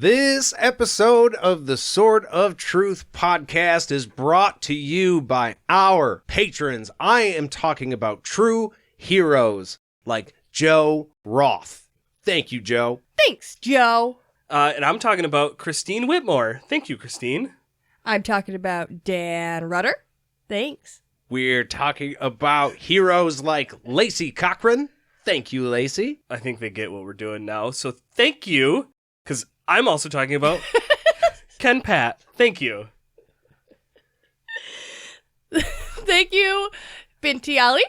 This episode of the Sword of Truth podcast is brought to you by our patrons. I am talking about true heroes like Joe Roth. Thank you, Joe. Thanks, Joe. And I'm talking about Christine Whitmore. Thank you, Christine. I'm talking about Dan Rudder. Thanks. We're talking about heroes like Lacey Cochran. Thank you, Lacey. I think they get what we're doing now, so thank you, because I'm also talking about Ken Pat. Thank you. Thank you, Binti Ali.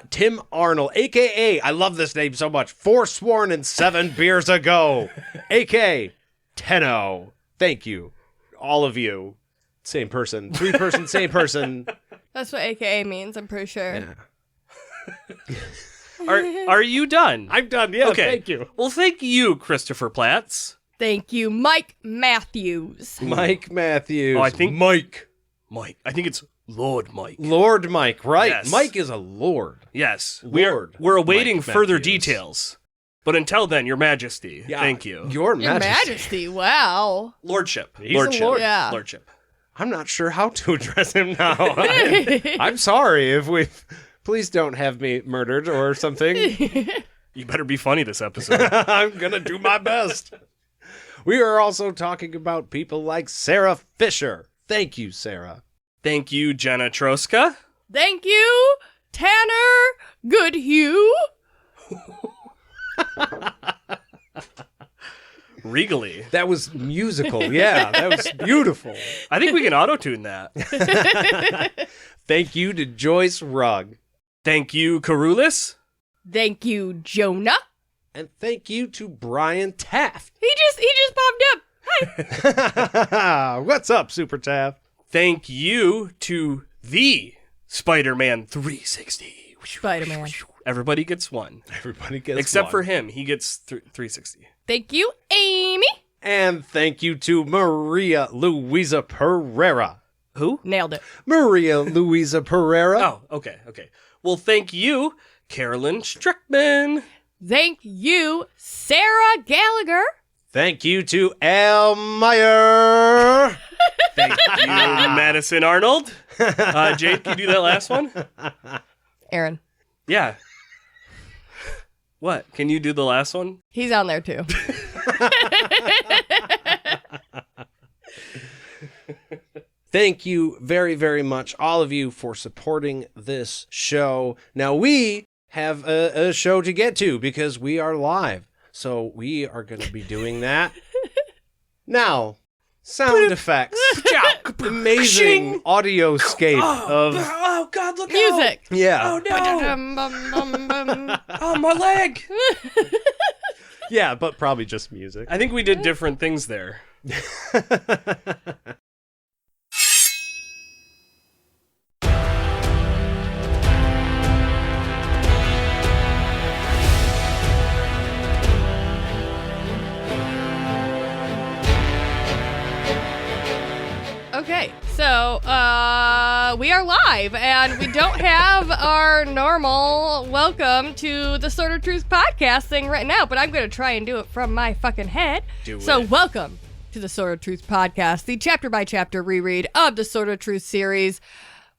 Tim Arnold, a.k.a. I love this name so much. Forsworn and 7 beers ago. A.k.a. Tenno. Thank you. All of you. Same person. 3-person, same person. That's what AKA means, I'm pretty sure. Yeah. Are you done? I'm done. Yeah, Okay. Thank you. Well, thank you, Christopher Platts. Thank you, Mike Matthews. Mike Matthews. Oh, I think- Mike. I think it's Lord Mike. Lord Mike, right? Yes. Mike is a lord. Yes. Lord We're awaiting Mike further Matthews. details. But until then, Your Majesty. Yeah, Thank you. Your Your Majesty. Majesty, wow. Lordship. He's a Lordship. lord. Yeah. Lordship. I'm not sure how to address him now. I'm sorry if we've... Please don't have me murdered or something. You better be funny this episode. I'm going to do my best. We are also talking about people like Sarah Fisher. Thank you, Sarah. Thank you, Jenna Troska. Thank you, Tanner Goodhue. Regally. That was musical. Yeah, that was beautiful. I think we can auto-tune that. Thank you to Joyce Rugg. Thank you, Carulis. Thank you, Jonah. And thank you to Brian Taft. He just popped up. Hi. What's up, Super Taft? Thank you to the Spider-Man 360. Spider-Man. Everybody gets one. Everybody gets Except one. for him. He gets 360. Thank you, Amy. And thank you to Maria Luisa Pereira. Who? Nailed it. Maria Luisa Pereira. Oh, okay. Well, thank you, Carolyn Strickman. Thank you, Sarah Gallagher. Thank you to Al Meyer. Thank you, Madison Arnold. Jade, can you do that last one? Aaron. Yeah. What? Can you do the last one? He's on there too. Thank you very, very much, all of you, for supporting this show. Now, we have a show to get to because we are live. So we are going to be doing that. Now, sound effects. Amazing audioscape of... Oh, God, look Music. Yeah. Oh, no. Oh, my leg. Yeah, but probably just music. I think we did different things there. Okay, so we are live, and we don't have our normal welcome to the Sword of Truth podcast thing right now, but I'm going to try and do it from my fucking head. So welcome to the Sword of Truth podcast, the chapter-by-chapter reread of the Sword of Truth series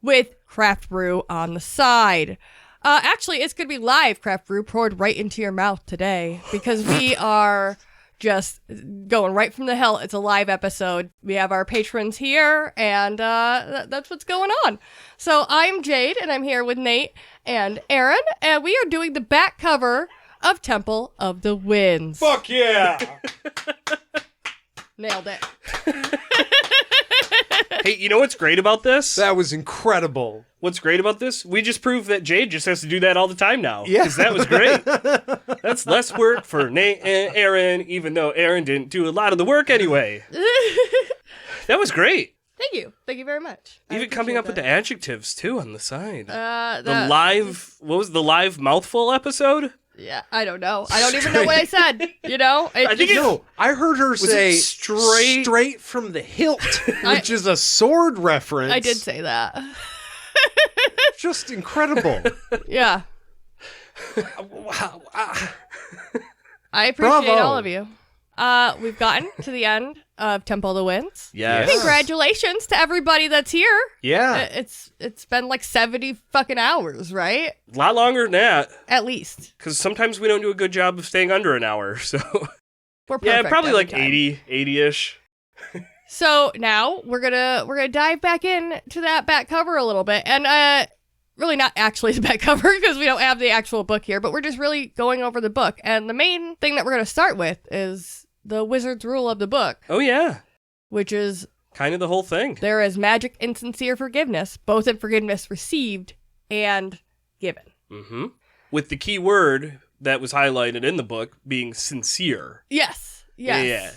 with Craft Brew on the side. Actually, it's going to be live Craft Brew poured right into your mouth today, because we are... just going right from the hell. It's a live episode. We have our patrons here, and that's what's going on. So I'm Jade, and I'm here with Nate and Aaron, and we are doing the back cover of Temple of the Winds. Fuck yeah! Nailed it. Hey, you know what's great about this? That was incredible. What's great about this? We just proved that Jade just has to do that all the time now. Yeah. Because that was great. That's less work for Nate and Aaron, even though Aaron didn't do a lot of the work anyway. That was great. Thank you. Thank you very much. I Even coming appreciate up with the that. adjectives, too, on the side. The live, what was the live mouthful episode? Yeah, I don't know. I don't even know what I said. You know? I think No, I heard her say it straight from the hilt, which is a sword reference. I did say that. Just incredible. Yeah. Wow. I appreciate Bravo. all of you. we've gotten to the end of Temple of the Winds. Yes. Congratulations to everybody that's here. Yeah. It's been like 70 fucking hours, right? A lot longer than that, At least. because sometimes we don't do a good job of staying under an hour. So We're perfect yeah, probably every like time. 80-ish. So now we're gonna dive back in to that back cover a little bit, and really not actually the back cover because we don't have the actual book here, but we're just really going over the book. And the main thing that we're gonna start with is the wizard's rule of the book, Oh yeah, which is kind of the whole thing. there is magic and sincere forgiveness, both in forgiveness received and given. Mm-hmm. With the key word that was highlighted in the book being sincere. Yes. Yeah.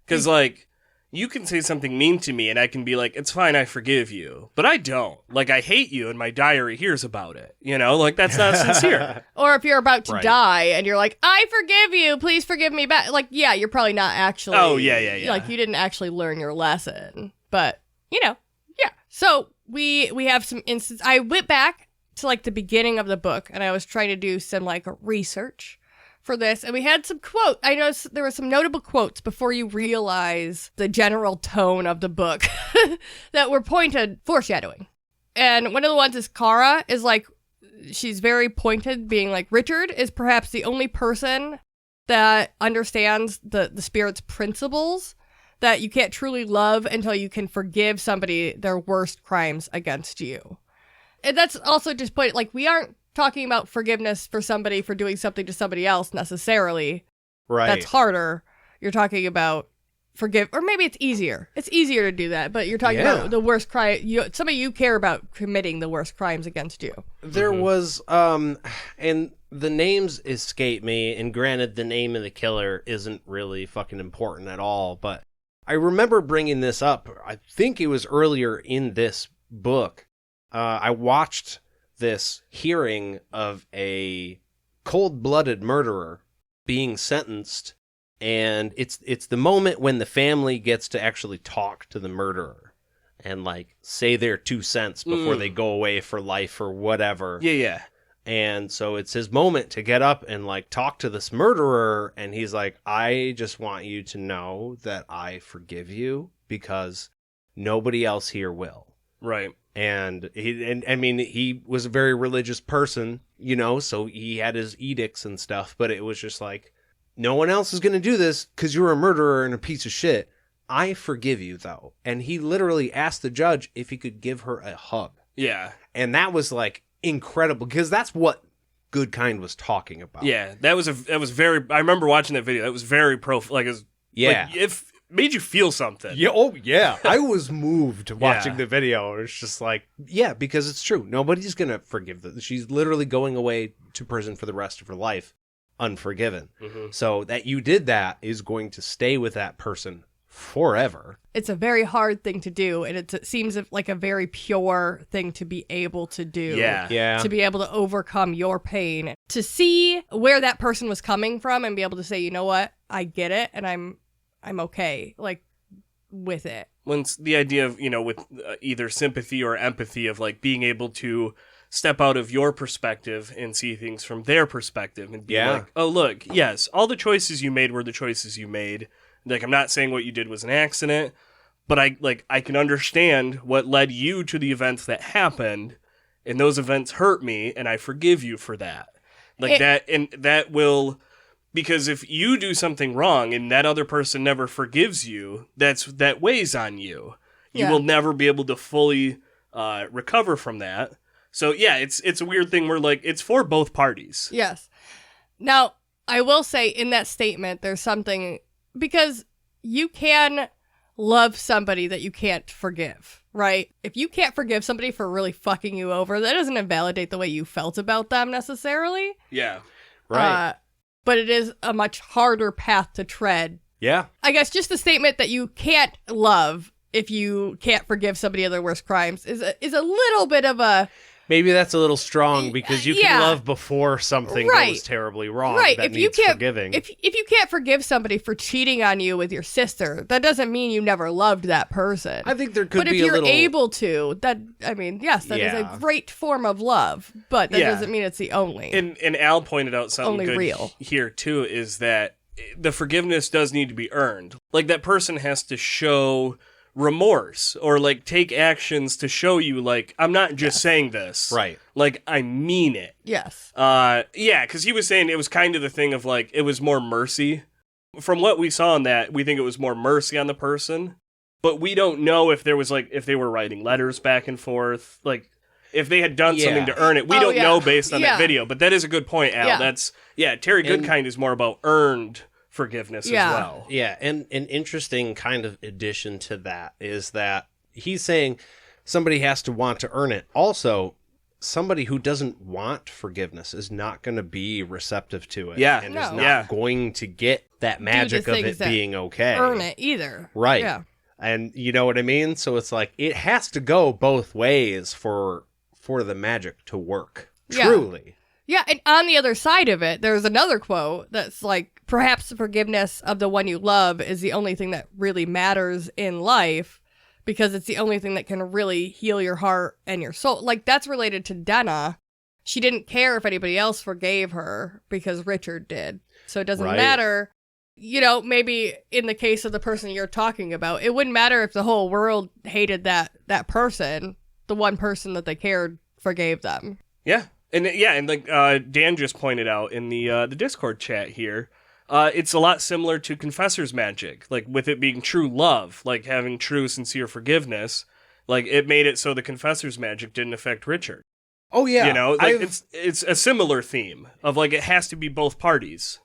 Because, like, you can say something mean to me and I can be like, it's fine, I forgive you. But I don't. Like, I hate you and my diary hears about it. You know, like, that's not sincere. Or if you're about to Right. die and you're like, I forgive you, please forgive me back. Like, yeah, you're probably not actually. Oh, yeah. Like, you didn't actually learn your lesson. But, you know, yeah. So we have some instances. I went back to, like, the beginning of the book and I was trying to do some, like, research for this. And we had some quote. I noticed there were some notable quotes before you realize the general tone of the book that were pointed foreshadowing. And one of the ones is Kara is like, she's very pointed, being like, Richard is perhaps the only person that understands the spirit's principles, that you can't truly love until you can forgive somebody their worst crimes against you. And that's also just point, like, we aren't talking about forgiveness for somebody for doing something to somebody else necessarily. Right. That's harder. You're talking about forgive, or maybe it's easier. It's easier to do that, but you're talking Yeah. about the worst crime. Somebody you care about committing the worst crimes against you. There was, and the names escape me, and granted, the name of the killer isn't really fucking important at all, but I remember bringing this up. I think it was earlier in this book. I watched this hearing of a cold-blooded murderer being sentenced, and it's the moment when the family gets to actually talk to the murderer and, like, say their 2 cents before they go away for life or whatever. Yeah. And so it's his moment to get up and, like, talk to this murderer, and he's like, I just want you to know that I forgive you because nobody else here will. Right. And he was a very religious person, you know, so he had his edicts and stuff, but it was just like, no one else is going to do this because you're a murderer and a piece of shit. I forgive you, though. And he literally asked the judge if he could give her a hug. Yeah. And that was, like, incredible because that's what Good Kind was talking about. Yeah. That was very, I remember watching that video. That was very Yeah. Like, it made you feel something. Yeah, oh yeah. I was moved watching Yeah. the video. It's just like, yeah, because it's true. Nobody's gonna forgive this. She's literally going away to prison for the rest of her life, unforgiven. Mm-hmm. So that you did that is going to stay with that person forever. It's a very hard thing to do, and it seems like a very pure thing to be able to do. Yeah. Yeah. To be able to overcome your pain, to see where that person was coming from and be able to say, you know what, I get it, and I'm okay, like, with it. Once the idea of, you know, with either sympathy or empathy of, like, being able to step out of your perspective and see things from their perspective and be like, oh, look, yes, all the choices you made were the choices you made. Like, I'm not saying what you did was an accident, but I can understand what led you to the events that happened, and those events hurt me, and I forgive you for that. Like, that will... Because if you do something wrong and that other person never forgives you, that weighs on you. You will never be able to fully recover from that. So yeah, it's a weird thing where, like, it's for both parties. Yes. Now, I will say in that statement, there's something, because you can love somebody that you can't forgive, right? If you can't forgive somebody for really fucking you over, that doesn't invalidate the way you felt about them necessarily. Yeah. Right. But it is a much harder path to tread. Yeah. I guess just the statement that you can't love if you can't forgive somebody of their worst crimes is a little bit of a... Maybe that's a little strong because you can love before something that was terribly wrong. Right. That If you needs can't forgiving. if you can't forgive somebody for cheating on you with your sister, that doesn't mean you never loved that person. I think there could but be if a you're little... able to, that, I mean, yes, that is Yeah. a great form of love, but that Yeah. doesn't mean it's the only. And Al pointed out something Only good real. here too, is that the forgiveness does need to be earned. Like, that person has to show remorse or like take actions to show you, like, I'm not just saying this. Right. Like, I mean it. Yes. Yeah, because he was saying it was kind of the thing of like, it was more mercy. From what we saw in that, we think it was more mercy on the person. But we don't know if there was like, if they were writing letters back and forth, like if they had done something to earn it. We don't know based on that video. But that is a good point, Al. Terry Goodkind is more about earned forgiveness as well. Yeah, and an interesting kind of addition to that is that he's saying somebody has to want to earn it. Also, somebody who doesn't want forgiveness is not going to be receptive to it. Yeah. And is not going to get that magic of it being okay. Earn it either. Right. Yeah. And you know what I mean? So it's like, it has to go both ways for the magic to work. Truly. Yeah, and on the other side of it, there's another quote that's like, perhaps the forgiveness of the one you love is the only thing that really matters in life because it's the only thing that can really heal your heart and your soul. Like, that's related to Denna. She didn't care if anybody else forgave her because Richard did. So it doesn't matter. You know, maybe in the case of the person you're talking about, it wouldn't matter if the whole world hated that person. The one person that they cared forgave them. Yeah. And like Dan just pointed out in the Discord chat here, it's a lot similar to Confessor's Magic, like with it being true love, like having true, sincere forgiveness. Like, it made it so the Confessor's Magic didn't affect Richard. Oh, yeah. You know, like it's a similar theme of like, it has to be both parties.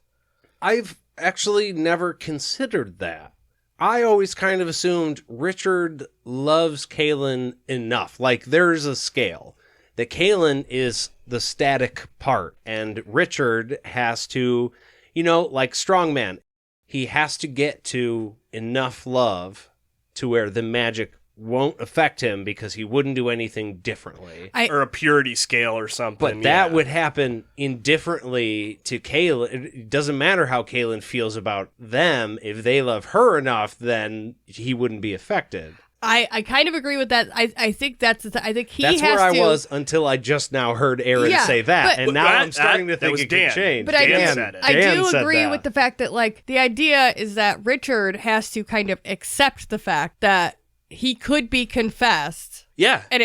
I've actually never considered that. I always kind of assumed Richard loves Kaylin enough. Like, there's a scale. That Kaylin is the static part, and Richard has to, you know, like strongman, he has to get to enough love to where the magic won't affect him because he wouldn't do anything differently. Or a purity scale or something. But that would happen indifferently to Kaylin. It doesn't matter how Kaylin feels about them. If they love her enough, then he wouldn't be affected. I kind of agree with that. I think that's I think he that's has where to. I was until I just now heard Aaron say that, and now I'm starting to think it could change. But Dan said it. I do agree with the fact that, like, the idea is that Richard has to kind of accept the fact that he could be confessed. Yeah, and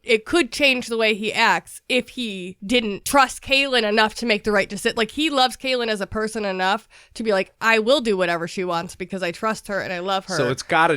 it could change the way he acts if he didn't trust Kaylin enough to make the right decision. Like, he loves Kaylin as a person enough to be like, I will do whatever she wants because I trust her and I love her. So it's got to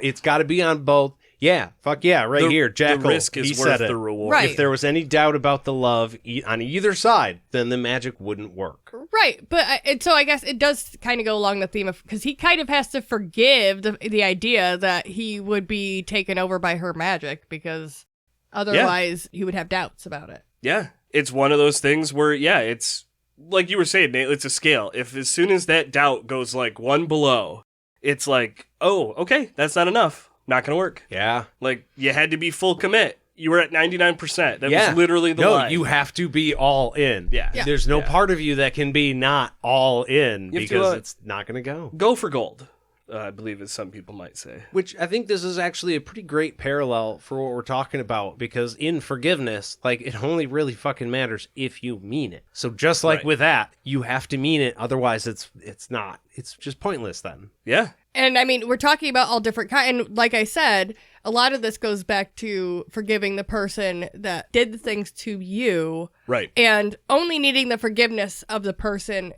it's got to be on both. Yeah, fuck yeah, here, Jackal. The risk is worth the reward. Right. If there was any doubt about the love on either side, then the magic wouldn't work. Right, but and so I guess it does kind of go along the theme of, because he kind of has to forgive the idea that he would be taken over by her magic because otherwise he would have doubts about it. Yeah, it's one of those things where, it's like you were saying, Nate, it's a scale. If as soon as that doubt goes like one below, it's like, oh, okay, that's not enough. Not going to work. Yeah. Like, you had to be full commit. You were at 99%. That was literally the line. No, you have to be all in. Yeah. There's no part of you that can be not all in because it's not going to go. Go for gold, I believe, as some people might say. Which I think this is actually a pretty great parallel for what we're talking about, because in forgiveness, like, it only really fucking matters if you mean it. So just like with that, you have to mean it. Otherwise, it's just pointless then. Yeah. And I mean, we're talking about all different kinds. And like I said, a lot of this goes back to forgiving the person that did the things to you. Right. And only needing the forgiveness of the person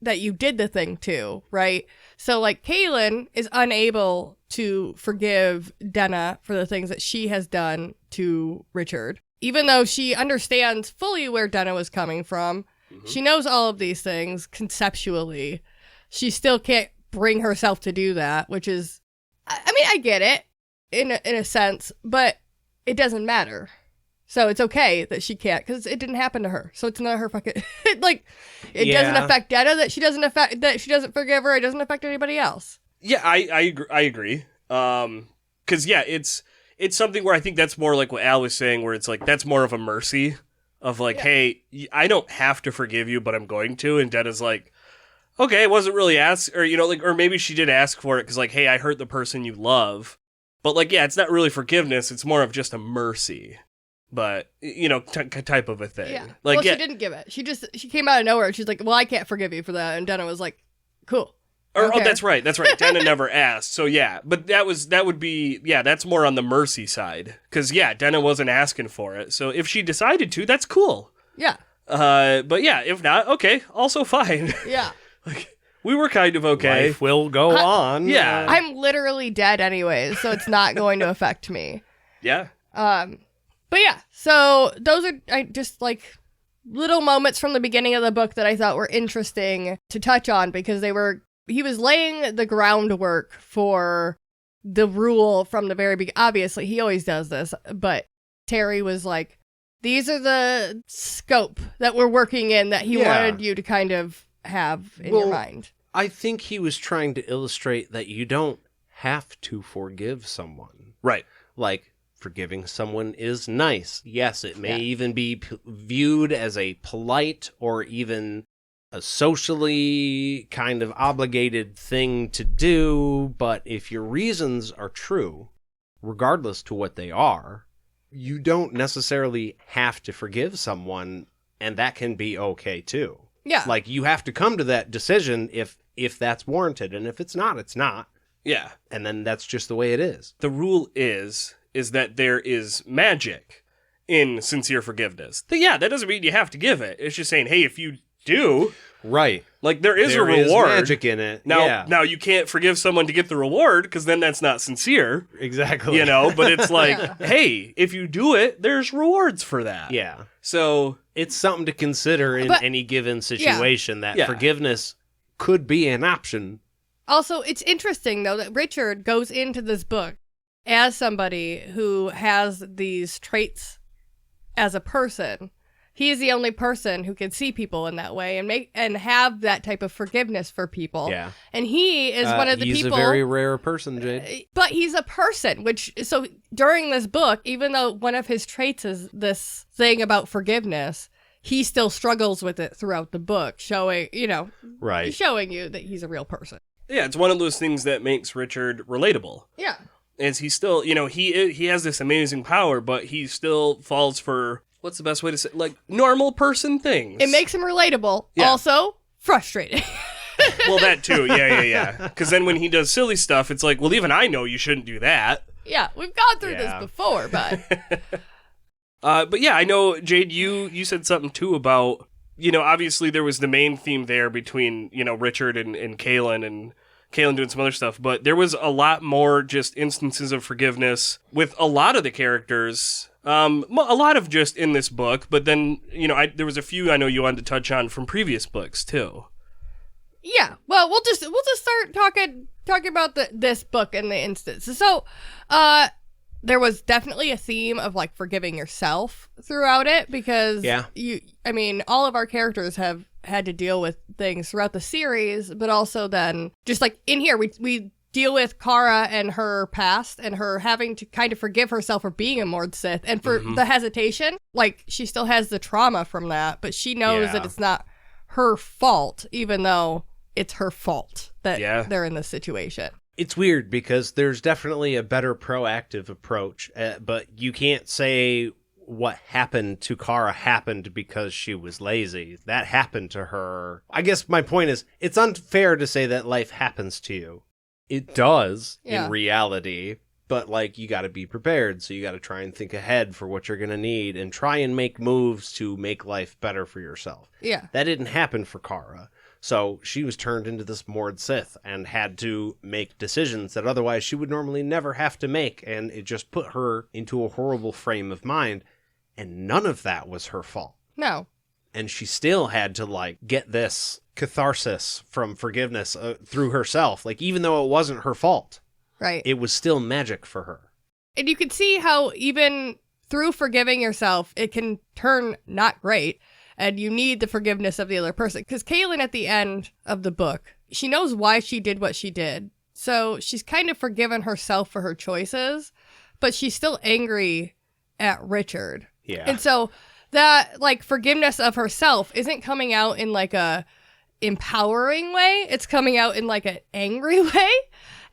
that you did the thing to, right? So, like, Kaylin is unable to forgive Denna for the things that she has done to Richard. Even though she understands fully where Denna was coming from, she knows all of these things conceptually. She still can't bring herself to do that, which is, I mean, I get it in a sense, but it doesn't matter. So it's okay that she can't, because it didn't happen to her. So it's not her fucking like, it doesn't affect Denna that she doesn't forgive her. It doesn't affect anybody else. Yeah, I agree. Because it's something where I think that's more like what Al was saying, where it's like, that's more of a mercy of like, hey, I don't have to forgive you, but I'm going to. And Denna's like, okay, it wasn't really asked, or, you know, like, or maybe she did ask for it because, like, hey, I hurt the person you love. But, like, yeah, it's not really forgiveness. It's more of just a mercy. But, you know, type of a thing. Yeah. Like, well, she didn't give it. She came out of nowhere. She's like, well, I can't forgive you for that. And Denna was like, Cool. Or, Okay. Oh, that's right. Denna never asked. So yeah, but that's more on the mercy side. Because yeah, Denna wasn't asking for it. So if she decided to, that's cool. Yeah. But yeah, if not, okay, also fine. Yeah. We were kind of okay. Life will go on. Yeah. I'm literally dead anyways, so it's not going to affect me. Yeah. But yeah, so those are just like little moments from the beginning of the book that I thought were interesting to touch on because he was laying the groundwork for the rule from the very beginning. Obviously, he always does this, but Terry was like, these are the scope that we're working in that he wanted you to kind of have in your mind. I think he was trying to illustrate that you don't have to forgive someone. Right. Like, forgiving someone is nice. Yes, it may even be viewed as a polite or even a socially kind of obligated thing to do, but if your reasons are true, regardless to what they are, you don't necessarily have to forgive someone, and that can be okay too. Yeah. Like, you have to come to that decision if that's warranted, and if it's not, it's not. Yeah. And then that's just the way it is. The rule is that there is magic in sincere forgiveness. That doesn't mean you have to give it. It's just saying, hey, if you do, right, like there is a reward. There is magic in it. Now you can't forgive someone to get the reward because then that's not sincere. Exactly. You know, but it's like, hey, if you do it, there's rewards for that. Yeah. So it's something to consider in any given situation that forgiveness could be an option. Also, it's interesting, though, that Richard goes into this book as somebody who has these traits as a person. He is the only person who can see people in that way and have that type of forgiveness for people. Yeah. And he is one of the people... He's a very rare person, Jade. But he's a person, so during this book, even though one of his traits is this thing about forgiveness, he still struggles with it throughout the book, showing you that he's a real person. Yeah, it's one of those things that makes Richard relatable. Yeah. Is he still, he has this amazing power, but he still falls for, what's the best way to say, like, normal person things. It makes him relatable. Yeah. Also, frustrating. Well, that too. Yeah. Because then when he does silly stuff, it's like, well, even I know you shouldn't do that. Yeah, we've gone through this before, but... But yeah, I know, Jade, you said something too about, obviously there was the main theme there between, Richard and Kaelin and Kaelin doing some other stuff, but there was a lot more just instances of forgiveness with a lot of the characters, a lot of just in this book, but then, there was a few I know you wanted to touch on from previous books too. Yeah, well, we'll just start talking about this book and the instance. So, there was definitely a theme of like forgiving yourself throughout it because all of our characters have had to deal with things throughout the series, but also then just like in here, we deal with Kara and her past and her having to kind of forgive herself for being a Mord Sith and for the hesitation. Like she still has the trauma from that, but she knows that it's not her fault, even though it's her fault that they're in this situation. It's weird because there's definitely a better proactive approach, but you can't say what happened to Kara happened because she was lazy. That happened to her. I guess my point is, it's unfair to say that life happens to you. It does in reality, but like you got to be prepared. So you got to try and think ahead for what you're going to need and try and make moves to make life better for yourself. Yeah. That didn't happen for Kara. So she was turned into this Mord Sith and had to make decisions that otherwise she would normally never have to make. And it just put her into a horrible frame of mind. And none of that was her fault. No. And she still had to like get this catharsis from forgiveness through herself. Like even though it wasn't her fault. Right. It was still magic for her. And you can see how even through forgiving yourself, it can turn not great. And you need the forgiveness of the other person. Because Kaelin at the end of the book, she knows why she did what she did. So she's kind of forgiven herself for her choices. But she's still angry at Richard. Yeah. And so that like forgiveness of herself isn't coming out in like a empowering way. It's coming out in like an angry way.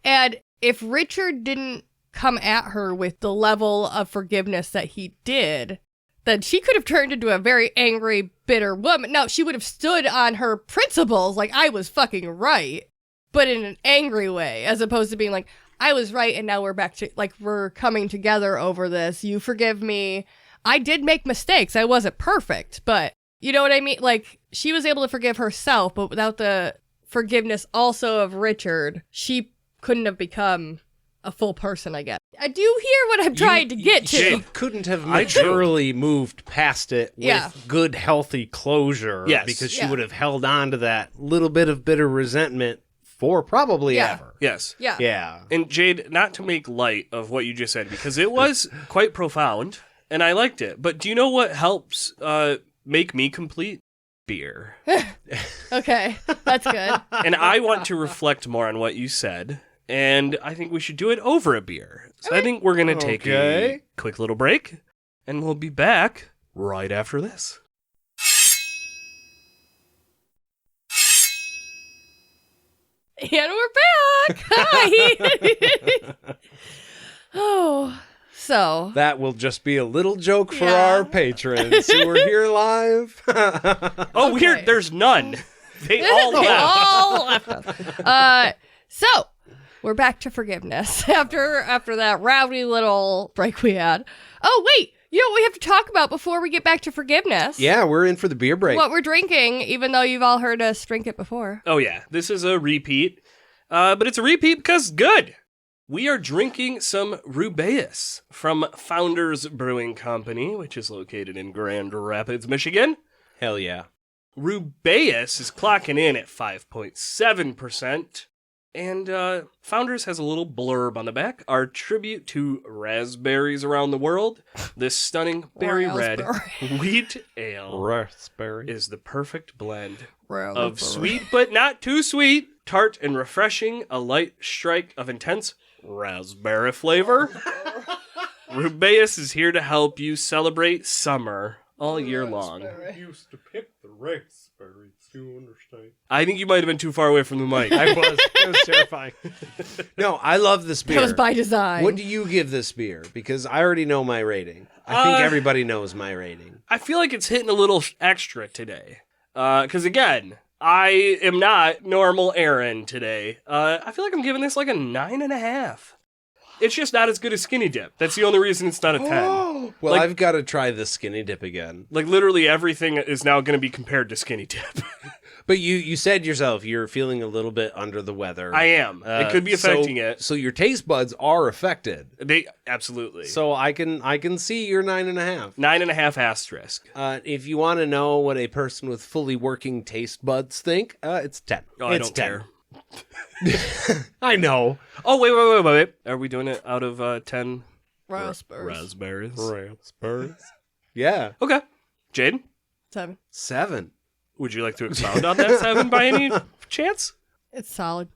And if Richard didn't come at her with the level of forgiveness that he did, then she could have turned into a very angry, bitter woman. No, she would have stood on her principles like I was fucking right, but in an angry way, as opposed to being like, I was right and now we're back to, like, we're coming together over this. You forgive me. I did make mistakes. I wasn't perfect, but you know what I mean? Like, she was able to forgive herself, but without the forgiveness also of Richard, she couldn't have become a full person, I guess. I do hear what I'm trying to get to. She couldn't have maturely moved past it with good, healthy closure. Yes. Because she would have held on to that little bit of bitter resentment for probably ever. Yes. Yeah. Yeah. And Jade, not to make light of what you just said, because it was quite profound, and I liked it. But do you know what helps make me complete? Beer. Okay, that's good. And I want to reflect more on what you said, and I think we should do it over a beer. So I think we're going to take a quick little break, and we'll be back right after this. And we're back. Hi. Oh, so That will just be a little joke for our patrons who are here live. Oh, Okay. weird. There's none. They all They left. all left us. So we're back to forgiveness after that rowdy little break we had. Oh wait, you know what we have to talk about before we get back to forgiveness? Yeah, we're in for the beer break. What we're drinking, even though you've all heard us drink it before. Oh, yeah. This is a repeat. But it's a repeat because it's good. We are drinking some Rubaeus from Founders Brewing Company, which is located in Grand Rapids, Michigan. Hell yeah. Rubaeus is clocking in at 5.7%. And Founders has a little blurb on the back. Our tribute to raspberries around the world. This stunning berry red wheat ale Raspberry. is the perfect blend of sweet but not too sweet, tart and refreshing, a light strike of intense raspberry flavor. Rubaeus is here to help you celebrate summer all year long. I used to pick the raspberries, you understand? I think you might have been too far away from the mic. I was. It was terrifying. No, I love this beer. That was by design. What do you give this beer? Because I already know my rating. I think everybody knows my rating. I feel like it's hitting a little extra today. Because again, I am not normal Aaron today. I feel like I'm giving this like a 9.5. It's just not as good as Skinny Dip. That's the only reason it's not a 10. Well, Like- I've got to try the Skinny Dip again. Like literally everything is now going to be compared to Skinny Dip. But you said yourself you're feeling a little bit under the weather. I am. It could be affecting it. So your taste buds are affected. They absolutely. So I can see your 9.5. 9.5 asterisk. If you want to know what a person with fully working taste buds think, it's 10. Oh, it's I don't care. I know. Oh, wait. Are we doing it out of 10 raspberries? Raspberries. Yeah. Okay. Jaden, 7. 7. would you like to expound on that 7 by any chance? It's solid.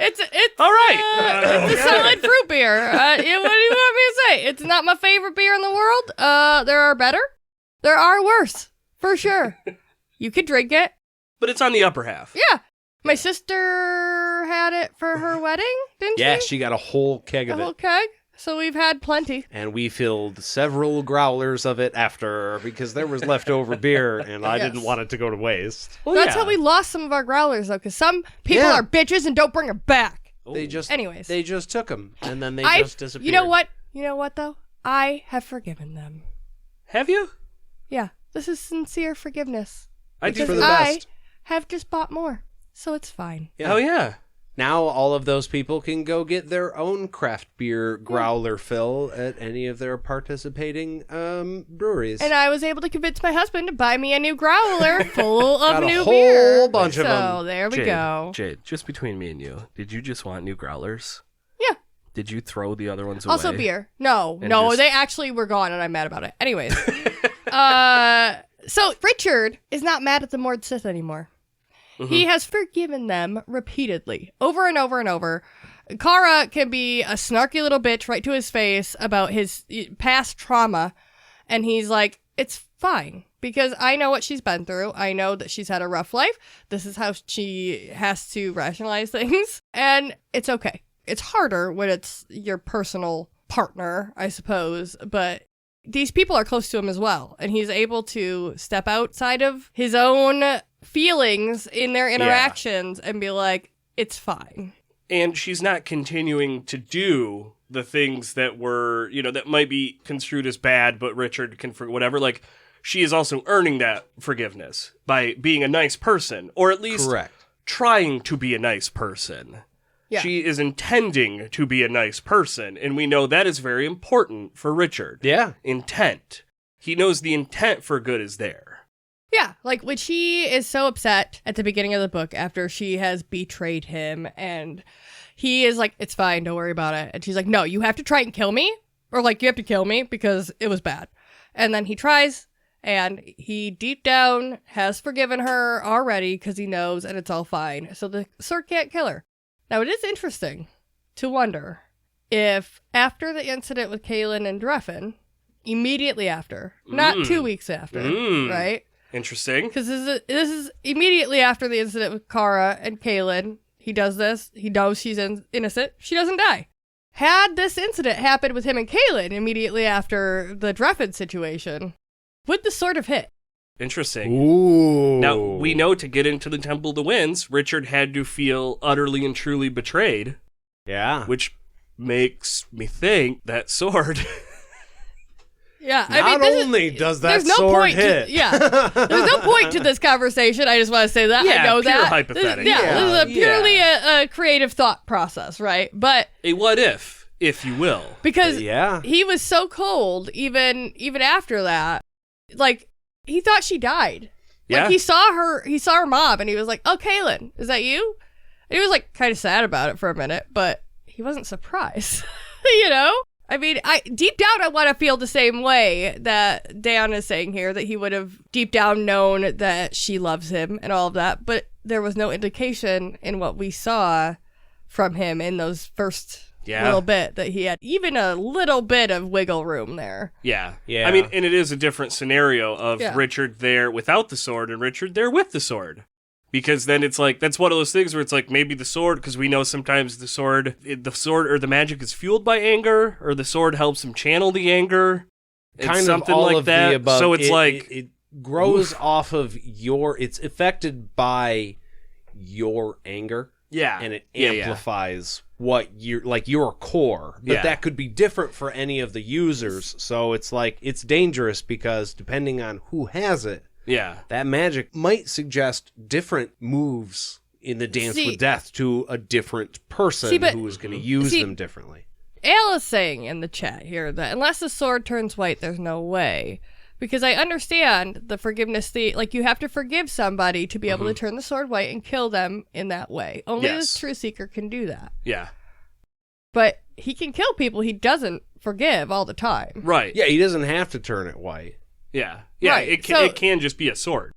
It's All right. it's a solid fruit beer. What do you want me to say? It's not my favorite beer in the world. There are better. There are worse, for sure. You could drink it. But it's on the upper half. Yeah. My sister had it for her wedding, didn't Yeah, she? she got a whole keg A of whole it. keg. So we've had plenty. And we filled several growlers of it after because there was leftover beer and I Yes. didn't want it to go to waste. Well, That's yeah. how we lost some of our growlers, though, because some people Yeah. are bitches and don't bring them back. They just Anyways. they just took them and then they I, just disappeared. You know what? You know what, though? I have forgiven them. Have you? Yeah. This is sincere forgiveness. I It's do. for the I best. have just bought more. So it's fine. Yeah. Oh, yeah. Now all of those people can go get their own craft beer growler fill at any of their participating breweries. And I was able to convince my husband to buy me a new growler full of Got a new whole beer. bunch of so them. there we go. Jade, just between me and you, did you just want new growlers? Yeah. Did you throw the other ones away? Also beer. No, And no, just- they actually were gone and I'm mad about it. Anyways. So Richard is not mad at the Mord Sith anymore. He has forgiven them repeatedly, over and over and over. Kara can be a snarky little bitch right to his face about his past trauma, and he's like, it's fine, because I know what she's been through. I know that she's had a rough life. This is how she has to rationalize things, and it's okay. It's harder when it's your personal partner, I suppose, but these people are close to him as well. And he's able to step outside of his own feelings in their interactions and be like, it's fine. And she's not continuing to do the things that were, that might be construed as bad, but Richard can forgive, whatever. Like, she is also earning that forgiveness by being a nice person, or at least trying to be a nice person. Yeah. She is intending to be a nice person, and we know that is very important for Richard. Yeah. Intent. He knows the intent for good is there. Yeah, like when she is so upset at the beginning of the book after she has betrayed him, and he is like, it's fine, don't worry about it. And she's like, no, you have to try and kill me, or like, you have to kill me because it was bad. And then he tries, and he deep down has forgiven her already because he knows, and it's all fine. So the sword can't kill her. Now, it is interesting to wonder if after the incident with Kaelin and Dreffin, immediately after, not 2 weeks after, right? Interesting. Because this is immediately after the incident with Kara and Kaelin. He does this. He knows she's innocent. She doesn't die. Had this incident happened with him and Kaelin immediately after the Dreffin situation, would the sword have hit? Interesting. Ooh. Now, we know to get into the Temple of the Winds, Richard had to feel utterly and truly betrayed. Yeah. Which makes me think that sword... Yeah, Not only does that sword hit. There's no point to this conversation. I just want to say that. I know pure that. Hypothetical. This is purely a creative thought process, right? But a what if you will. Because he was so cold even after that. Like, he thought she died. Yeah. Like, he saw her mom, and he was like, oh, Kaelin, is that you? And he was, like, kind of sad about it for a minute, but he wasn't surprised, I mean, deep down, I want to feel the same way that Dan is saying here, that he would have deep down known that she loves him and all of that, but there was no indication in what we saw from him in those first little bit that he had even a little bit of wiggle room there. Yeah. I mean, and it is a different scenario of Richard there without the sword and Richard there with the sword. Because then it's like, that's one of those things where it's like maybe the sword, because we know sometimes the sword or the magic is fueled by anger, or the sword helps him channel the anger. It's kind something of all like of that. The above. So it's it grows off of it's affected by your anger. Yeah. And it amplifies what your core. But that could be different for any of the users. So it's like, it's dangerous because depending on who has it, that magic might suggest different moves in the Dance with Death to a different person who is going to use them differently. Al is saying in the chat here that unless the sword turns white, there's no way. Because I understand the forgiveness, like you have to forgive somebody to be able to turn the sword white and kill them in that way. Only the Truth Seeker can do that. Yeah. But he can kill people he doesn't forgive all the time. Right. Yeah, he doesn't have to turn it white. Yeah, right. It can just be a sword.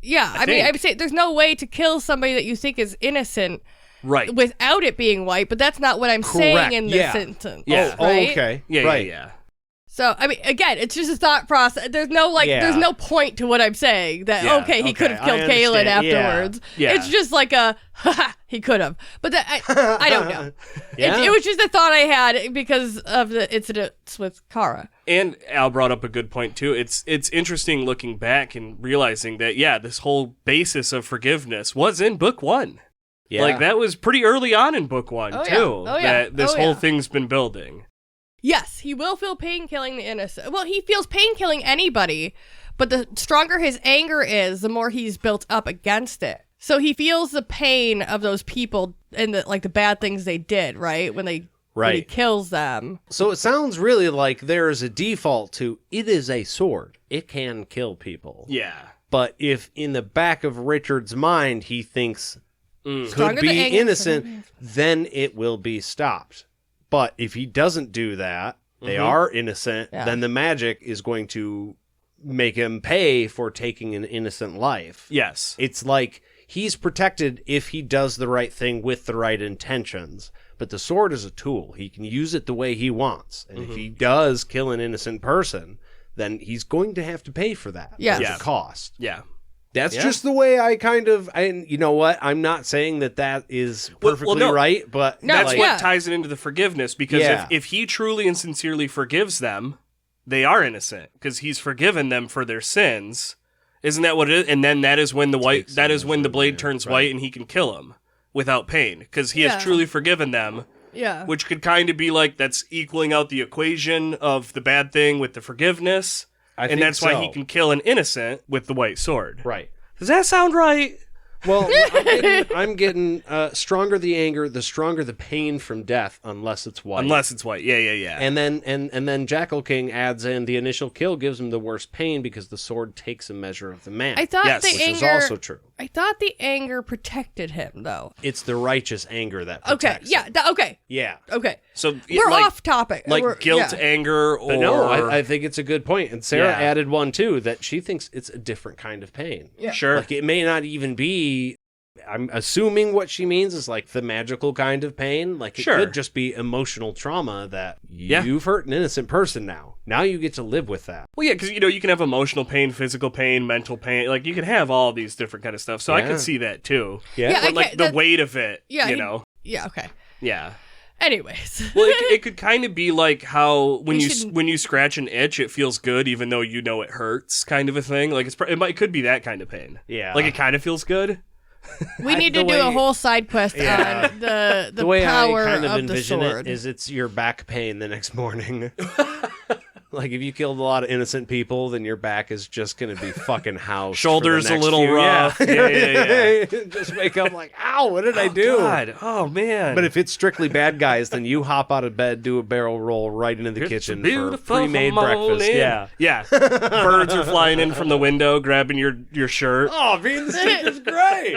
Yeah, I mean, I would say there's no way to kill somebody that you think is innocent, right, without it being white. But that's not what I'm saying in this instance. Yeah. Right? Okay. Yeah. So I mean, again, it's just a thought process. There's no there's no point to what I'm saying. That he could have killed Kaelin afterwards. Yeah. It's just like he could have, but I don't know. It was just a thought I had because of the incidents with Kara. And Al brought up a good point too. It's interesting looking back and realizing that this whole basis of forgiveness was in book 1. Yeah. Like that was pretty early on in book 1 too. That this whole thing's been building. Yes, he will feel pain killing the innocent. Well, he feels pain killing anybody, but the stronger his anger is, the more he's built up against it. So he feels the pain of those people and the bad things they did, right? When he kills them. So it sounds really like there is a default to it is a sword. It can kill people. Yeah. But if in the back of Richard's mind he thinks could be innocent, then it will be stopped. But if he doesn't do that, they are innocent, then the magic is going to make him pay for taking an innocent life. Yes. It's like he's protected if he does the right thing with the right intentions. But the sword is a tool. He can use it the way he wants. And if he does kill an innocent person, then he's going to have to pay for that. Yeah. It's a cost. Yeah. That's Yeah. just the way I and you know what? I'm not saying that is perfectly no. right, but No, That's like, what ties it into the forgiveness, because Yeah. if he truly and sincerely forgives them, they are innocent because he's forgiven them for their sins. Isn't that what it is? And then that is when the blade turns white and he can kill him without pain because he Yeah. has truly forgiven them, Yeah. which could kind of be like that's equaling out the equation of the bad thing with the forgiveness. I And think that's why so. he can kill an innocent with the white sword. Right. Does that sound right? Well, I'm getting stronger the anger, the stronger the pain from death, unless it's white. Unless it's white. Yeah. And then Jackal King adds in the initial kill gives him the worst pain because the sword takes a measure of the man. I thought Yes, the which which anger. is also true. I thought the anger protected him, though. It's the righteous anger that Okay. protects Yeah. him. Okay. Yeah. Okay. So We're like, off topic. like We're- guilt, yeah. anger, or But no, I think it's a good point. And Sarah Yeah. added one too, that she thinks it's a different kind of pain. Yeah. Sure. Like it may not even be, I'm assuming what she means is like the magical kind of pain. Like it Sure. could just be emotional trauma that Yeah. you've hurt an innocent person now. Now you get to live with that. Well, yeah, because you can have emotional pain, physical pain, mental pain. Like you can have all these different kind of stuff. So I Yeah. can see that too. Yeah. Yeah, I But like can't- the that- weight of it. Yeah, You he- know. Yeah. Okay. Yeah. Anyways. Well, it could kind of be like how when We you should- when you scratch an itch, it feels good even though you know it hurts, kind of a thing. Like it could be that kind of pain. Yeah. Like it kind of feels good. We need to the do a way- whole side quest Yeah. on the the way power I kind of the envision sword. it is it's your back pain the next morning. Like if you killed a lot of innocent people, then your back is just going to be fucking housed. Shoulders for the a next little few- rough. Yeah. Just wake up like, ow, what did I do? God. Oh man. But if it's strictly bad guys, then you hop out of bed, do a barrel roll right into the It's kitchen a for beautiful pre-made breakfast. morning. Yeah. Yeah. Birds are flying in from the window, grabbing your shirt. Oh, being the stick is great.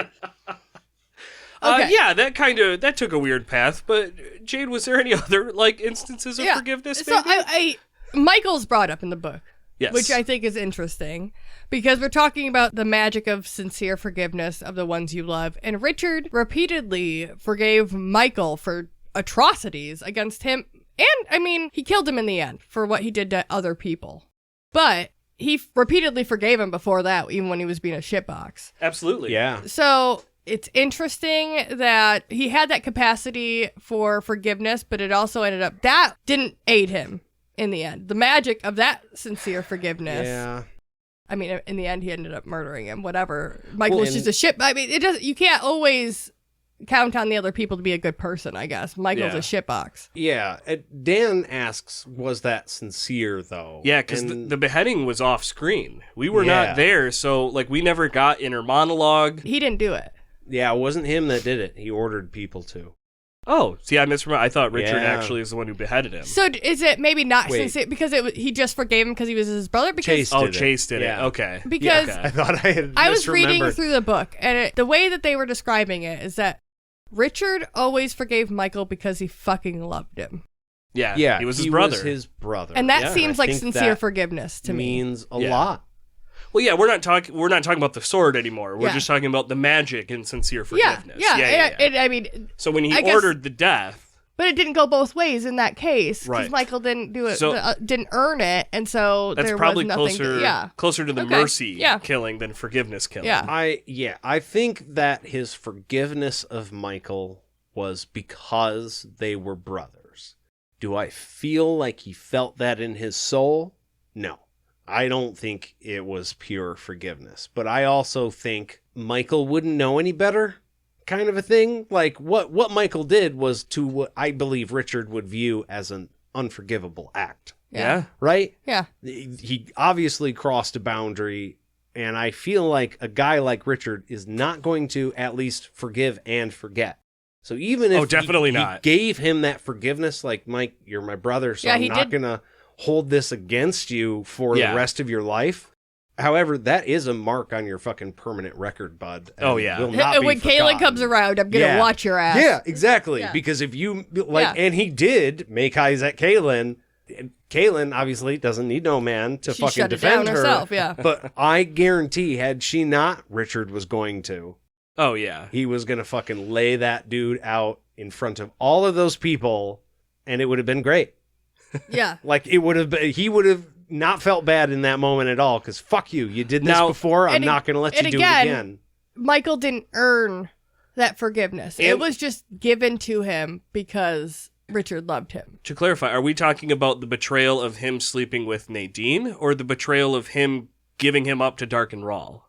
Okay. Yeah, that took a weird path. But Jade, was there any other like instances of forgiveness? So Michael's brought up in the book, Yes. which I think is interesting because we're talking about the magic of sincere forgiveness of the ones you love. And Richard repeatedly forgave Michael for atrocities against him. And, I mean, he killed him in the end for what he did to other people. But he repeatedly forgave him before that, even when he was being a shitbox. Absolutely. Yeah. So it's interesting that he had that capacity for forgiveness, but it also ended up that didn't aid him in the end. The magic of that sincere forgiveness. Yeah. I mean, in the end, he ended up murdering him. Whatever. Michael was and- just a shit. I mean, it does. You can't always count on the other people to be a good person. I guess Michael's Yeah. a shitbox. Yeah. Dan asks, was that sincere, though? Yeah, because And- the beheading was off screen. We were Yeah. not there, so like we never got inner monologue. He didn't do it. Yeah, it wasn't him that did it. He ordered people to. Oh, see, I misremember. I thought Richard Yeah. actually is the one who beheaded him. So is it maybe not Wait. sincere because he just forgave him because he was his brother? Because Chase Oh, did it. Chase did Yeah. it. Okay. Because Yeah, I thought I had I was reading misremembered. through the book, and the way that they were describing it is that Richard always forgave Michael because he fucking loved him. Yeah, Yeah, he was his brother. And that Yeah, seems I like think sincere that forgiveness to me. means a Yeah. lot. Well, yeah, we're not talking about the sword anymore. We're Yeah. just talking about the magic and sincere Yeah, forgiveness. yeah. I mean, So when he I guess- ordered the death, but it didn't go both ways in that case because Right. Michael didn't do it, So- didn't earn it, and so that's there probably was nothing. closer to the Okay, mercy yeah. killing than forgiveness killing. Yeah. I think that his forgiveness of Michael was because they were brothers. Do I feel like he felt that in his soul? No. I don't think it was pure forgiveness. But I also think Michael wouldn't know any better, kind of a thing. Like what Michael did was to what I believe Richard would view as an unforgivable act. Yeah. Right? Yeah. He obviously crossed a boundary, and I feel like a guy like Richard is not going to at least forgive and forget. So even if definitely he not. gave him that forgiveness, like, Mike, you're my brother, so Yeah, I'm he not did. going to hold this against you for Yeah. the rest of your life. However, that is a mark on your fucking permanent record, bud. and Oh, yeah. will not be When Kaylin forgotten. comes around, I'm gonna Yeah. watch your ass. Yeah, exactly. Yeah. Because if you like, Yeah. and he did make eyes at Kaylin. Kaylin obviously doesn't need no man to She fucking shut it defend down her. herself, yeah. But I guarantee, had she not, Richard was going to. Oh yeah. He was going to fucking lay that dude out in front of all of those people, and it would have been great. Yeah. Like, it would have been, he would have not felt bad in that moment at all, because fuck you. You did this Now- before. I'm and not going to let you and do again- it again. Michael didn't earn that forgiveness. It And- was just given to him because Richard loved him. To clarify, are we talking about the betrayal of him sleeping with Nadine or the betrayal of him giving him up to Dark and Rawl?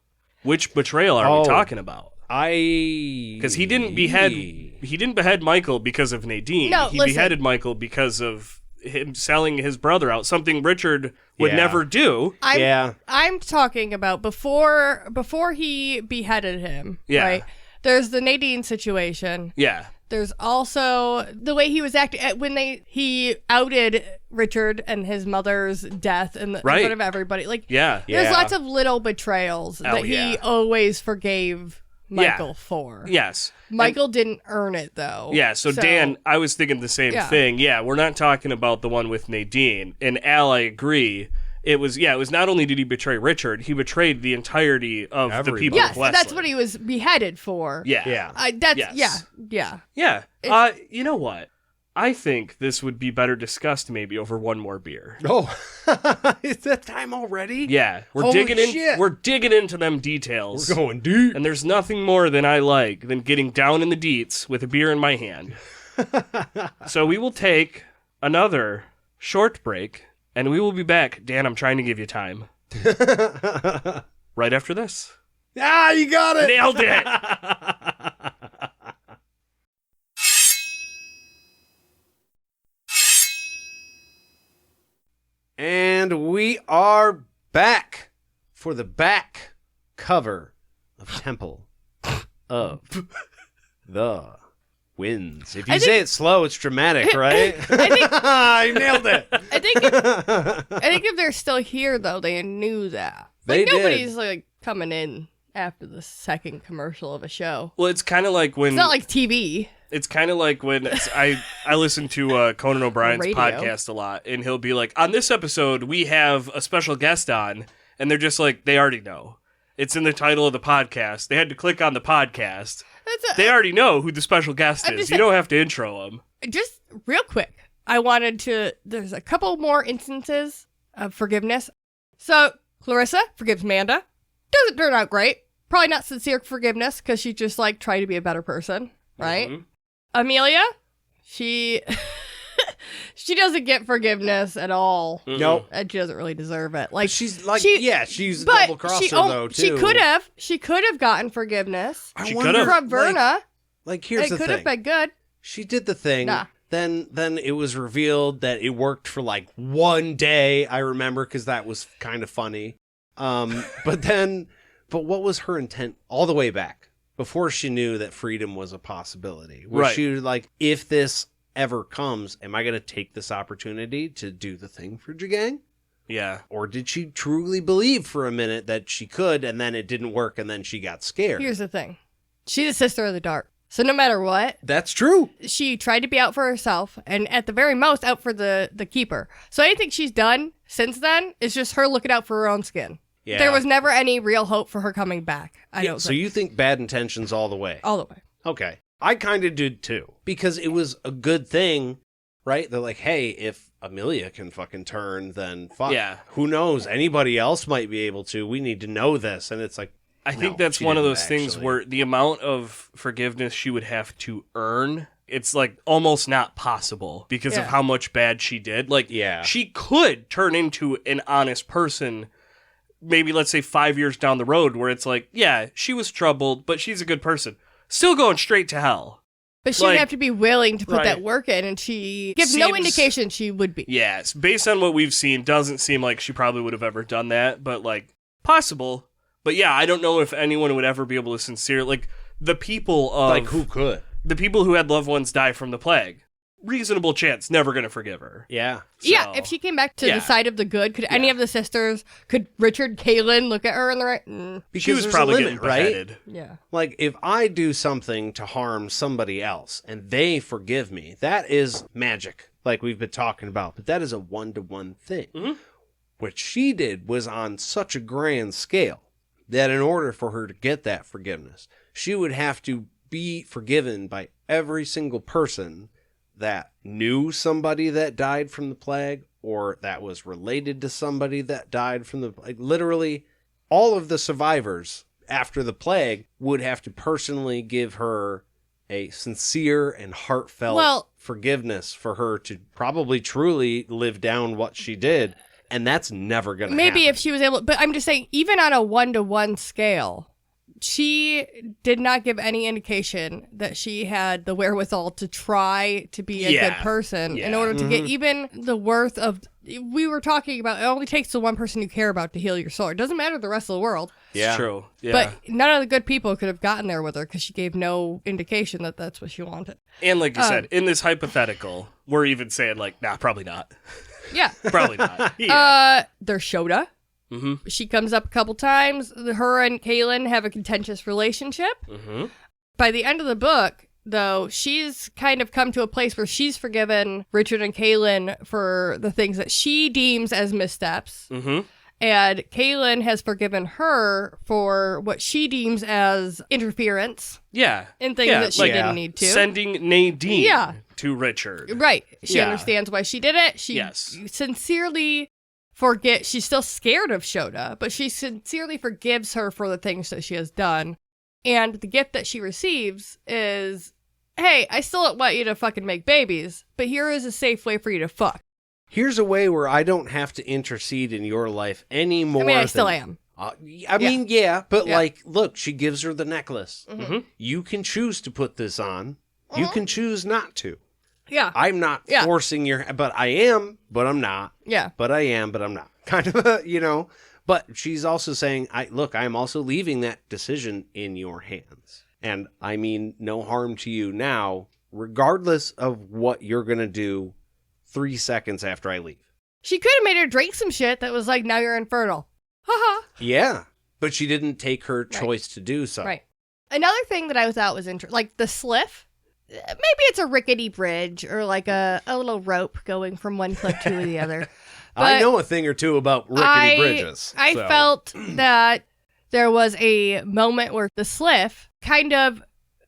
Which betrayal are Oh. we talking about? Because he didn't behead Michael because of Nadine. No, he listen. beheaded Michael because of him selling his brother out, something Richard would Yeah. never do. I'm talking about before he beheaded him. Yeah. Right. There's the Nadine situation. Yeah. There's also the way he was acting when he outed Richard and his mother's death in Right. front of everybody. Like, Yeah. there's Yeah. lots of little betrayals that he yeah. always forgave Michael for. Yes. Michael didn't earn it though. Yeah, so Dan, I was thinking the same Yeah. thing. Yeah, we're not talking about the one with Nadine. And Al, I agree. It was not only did he betray Richard, he betrayed the entirety of the Everybody. people Yes, of Leslie. that's what he was beheaded for. Yeah. Yeah. Yes. Yeah. Yeah. You know what? I think this would be better discussed maybe over one more beer. Oh, is that time already? Yeah, we're Holy digging shit. we're digging into them details. We're going deep. And there's nothing more than I like than getting down in the deets with a beer in my hand. So we will take another short break, and we will be back. Dan, I'm trying to give you time. Right after this. Ah, you got it. Nailed it! And we are back for the back cover of Temple of the Winds. If you say it slow, it's dramatic, right? I nailed it. I think if they're still here though, they knew that. They Like did. nobody's like coming in after the second commercial of a show. Well, it's kind of like when It's not like TV. It's kind of like when I listen to Conan O'Brien's Radio. podcast a lot, and he'll be like, on this episode, we have a special guest on, and they're just like, they already know. It's in the title of the podcast. They had to click on the podcast. They already know who the special guest I'm is. just You don't have to intro them. Just real quick, there's a couple more instances of forgiveness. So Clarissa forgives Amanda. Doesn't turn out great. Probably not sincere forgiveness because she just like tried to be a better person, right? Mhm. Amelia, she doesn't get forgiveness at all. Nope. And she doesn't really deserve it. Like She's like, she's a but double crosser though too. She could have gotten forgiveness I She wonder, could've. from Verna. Like here's It the could have thing. been good. She did the thing. Nah. Then it was revealed that it worked for like one day. I remember because that was kind of funny. But what was her intent all the way back before she knew that freedom was a possibility? Was Right. she like, if this ever comes, am I going to take this opportunity to do the thing for Jagang? Yeah. Or did she truly believe for a minute that she could, and then it didn't work, and then she got scared? Here's the thing. She's a sister of the dark. So no matter what, That's true. she tried to be out for herself and at the very most out for the keeper. So anything she's done since then is just her looking out for her own skin. Yeah. There was never any real hope for her coming back. I don't So think. you think bad intentions all the way? All the way. Okay. I kind of did too. Because it was a good thing, right? They're like, hey, if Amelia can fucking turn, then fuck. Yeah. Who knows? Anybody else might be able to. We need to know this. And it's like, I think no, that's she one of didn't those things actually. where the amount of forgiveness she would have to earn, it's like almost not possible because of Yeah. how much bad she did. Like, Yeah. she could turn into an honest person, maybe let's say 5 years down the road, where it's like, yeah, she was troubled, but she's a good person. Still going straight to hell. But she would Like- have to be willing to put Right. that work in, and she gives no Seems- indication she would be. Yes, based on what we've seen, doesn't seem like she probably would have ever done that, but like, possible. But yeah, I don't know if anyone would ever be able to sincerely, like, the people of like, who could? the people who had loved ones die from the plague, reasonable chance, never gonna forgive her. Yeah. Yeah, So, if she came back to yeah. the side of the good, could any of the sisters, could Richard Kalin look at her in the right? Because she was there's probably a limit, getting right? beheaded. Yeah. Like, if I do something to harm somebody else and they forgive me, that is magic, like we've been talking about. But that is a one-to-one thing. Mhm. What she did was on such a grand scale that in order for her to get that forgiveness, she would have to be forgiven by every single person that knew somebody that died from the plague or that was related to somebody that died from the, like, literally all of the survivors after the plague would have to personally give her a sincere and heartfelt forgiveness for her to probably truly live down what she did. And that's never going to happen. Maybe if she was able, but I'm just saying, even on a 1-to-1 scale, she did not give any indication that she had the wherewithal to try to be a good person in order to get even the worth of, we were talking about, it only takes the one person you care about to heal your soul. It doesn't matter the rest of the world. Yeah. It's true. Yeah. But none of the good people could have gotten there with her because she gave no indication that that's what she wanted. And like you said, in this hypothetical, we're even saying like, nah, probably not. Yeah. Probably not. Yeah. There's Shota. Mm-hmm. She comes up a couple times. Her and Kaylin have a contentious relationship. Mm-hmm. By the end of the book, though, she's kind of come to a place where she's forgiven Richard and Kaylin for the things that she deems as missteps. Mm-hmm. And Kaylin has forgiven her for what she deems as interference. Yeah. In things that she didn't need to. Sending Nadine to Richard. Right. She understands why she did it. She sincerely forgets. She's still scared of Shota, but she sincerely forgives her for the things that she has done. And the gift that she receives is, hey, I still don't want you to fucking make babies, but here is a safe way for you to fuck. Here's a way where I don't have to intercede in your life anymore. I mean, I still am. I mean, but like, look, she gives her the necklace. Mm-hmm. You can choose to put this on. You can choose not to. Yeah. I'm not forcing your, but I am, but I'm not. Yeah. But I am, but I'm not. Kind of, you know. But she's also saying, look, I'm also leaving that decision in your hands. And I mean no harm to you now, regardless of what you're going to do 3 seconds after I leave. She could have made her drink some shit that was like, now you're infertile. Haha. Yeah. But she didn't take her choice to do so. Right. Another thing that I thought was interesting, like the sliff. Maybe it's a rickety bridge or like a little rope going from one cliff to the other. But I know a thing or two about rickety bridges. I felt that there was a moment where the sliff kind of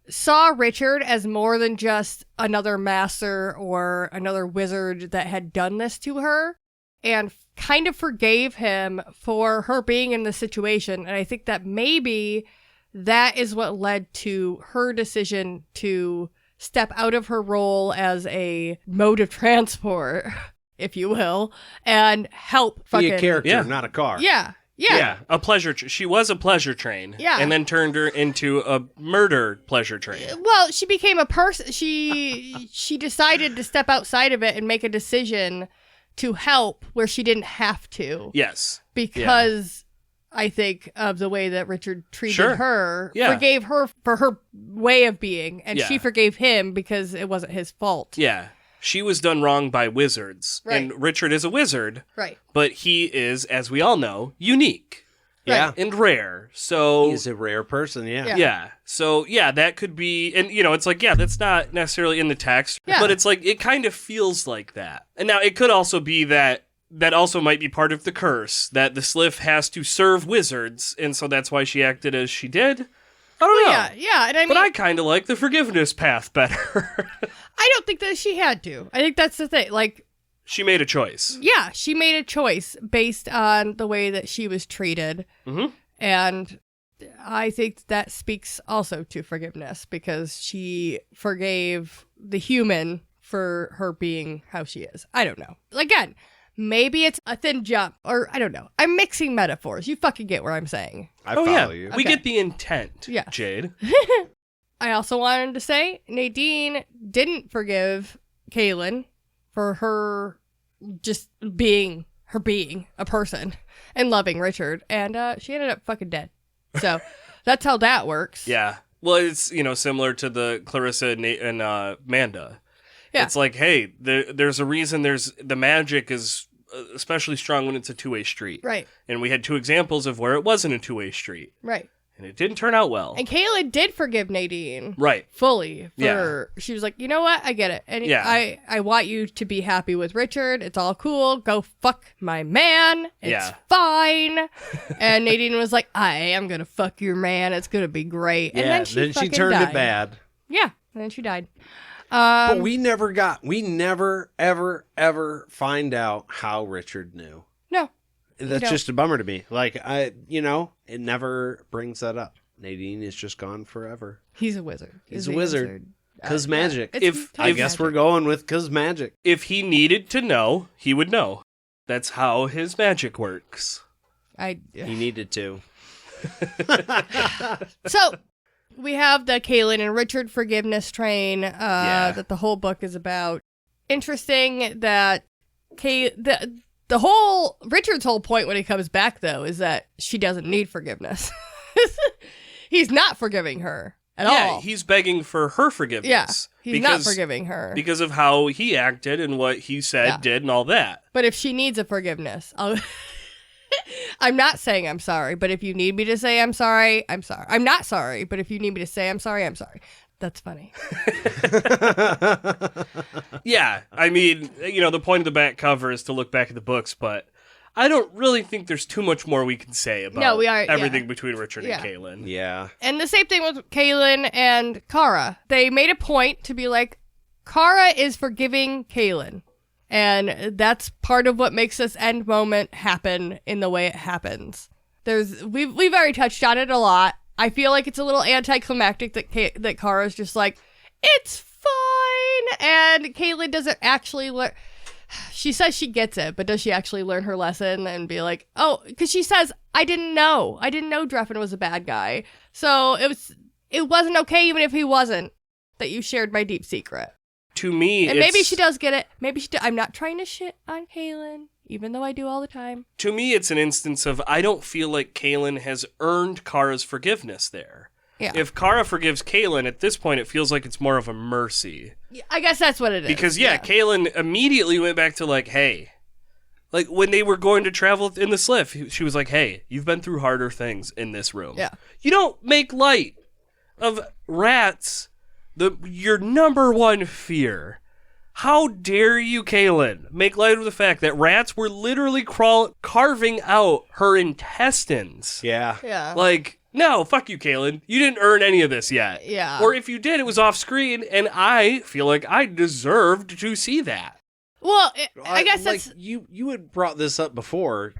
saw Richard as more than just another master or another wizard that had done this to her and kind of forgave him for her being in this situation. And I think that maybe that is what led to her decision to step out of her role as a mode of transport, if you will, and help be a character, not a car. Yeah. A pleasure. She was a pleasure train. Yeah. And then turned her into a murder pleasure train. Well, she became a person. She decided to step outside of it and make a decision to help where she didn't have to. Yes. Because I think of the way that Richard treated her, forgave her for her way of being, and she forgave him because it wasn't his fault. Yeah. She was done wrong by wizards. Right. And Richard is a wizard. Right. But he is, as we all know, unique. Yeah. And rare. So he's a rare person, Yeah. So, that could be, and, it's like, that's not necessarily in the text, but it's like, it kind of feels like that. And now, it could also be that also might be part of the curse, that the Sliff has to serve wizards, and so that's why she acted as she did. I don't know. Yeah, and I mean, but I kind of like the forgiveness path better. I don't think that she had to. I think that's the thing. Like, she made a choice. Yeah, she made a choice based on the way that she was treated. Mm-hmm. And I think that speaks also to forgiveness because she forgave the human for her being how she is. I don't know. Again, maybe it's a thin jump, or I don't know. I'm mixing metaphors. You fucking get what I'm saying. I follow you. We get the intent, Yeah. Jade. I also wanted to say Nadine didn't forgive Kaylin for her just being a person and loving Richard, and she ended up fucking dead. So that's how that works. Yeah. Well, it's, similar to the Clarissa and Amanda. Yeah. It's like, hey, there's a reason the magic is especially strong when it's a two-way street. Right. And we had two examples of where it wasn't a two-way street. Right. And it didn't turn out well. And Kaylin did forgive Nadine. Right. Fully. She was like, you know what? I get it. And I want you to be happy with Richard. It's all cool. Go fuck my man. It's fine. And Nadine was like, I am going to fuck your man. It's going to be great. And then she turned died. it bad. Yeah. And then she died. But we never, ever find out how Richard knew. No. That's just a bummer to me. Like, it never brings that up. Nadine is just gone forever. He's a wizard. He's a wizard. Cause magic. Yeah, I guess we're going with cause magic. If he needed to know, he would know. That's how his magic works. He needed to. So, we have the Kaylin and Richard forgiveness train that the whole book is about. Interesting that the whole Richard's whole point when he comes back though is that she doesn't need forgiveness. He's not forgiving her at all. Yeah, he's begging for her forgiveness. Yeah, he's not forgiving her because of how he acted and what he said, did, and all that. But if she needs a forgiveness, I'm not saying I'm sorry, but if you need me to say I'm sorry, I'm sorry. I'm not sorry, but if you need me to say I'm sorry, I'm sorry. That's funny. Yeah, I mean, the point of the back cover is to look back at the books, but I don't really think there's too much more we can say about everything between Richard and Kaylin. Yeah. And the same thing with Kaylin and Kara. They made a point to be like, Kara is forgiving Kaylin. And that's part of what makes this end moment happen in the way it happens. We've already touched on it a lot. I feel like it's a little anticlimactic that Kara's just like, it's fine. And Kaylin doesn't actually learn. She says she gets it, but does she actually learn her lesson and be like, oh, because she says, I didn't know Dreffin was a bad guy. So it wasn't okay even if he wasn't, that you shared my deep secret. To me, and maybe she does get it. Maybe I'm not trying to shit on Kaylin, even though I do all the time. To me, it's an instance of I don't feel like Kaylin has earned Kara's forgiveness there. Yeah. If Kara forgives Kaylin, at this point, it feels like it's more of a mercy. I guess that's what it is. Because, Kaylin immediately went back to, like, hey. Like, when they were going to travel in the Sliff, she was like, hey, you've been through harder things in this room. Yeah. You don't make light of rats, your number one fear. How dare you, Kaylin, make light of the fact that rats were literally carving out her intestines. Yeah. Yeah. Like, no, fuck you, Kaylin. You didn't earn any of this yet. Yeah. Or if you did, it was off screen, and I feel like I deserved to see that. Well, I guess like that's... You had brought this up before,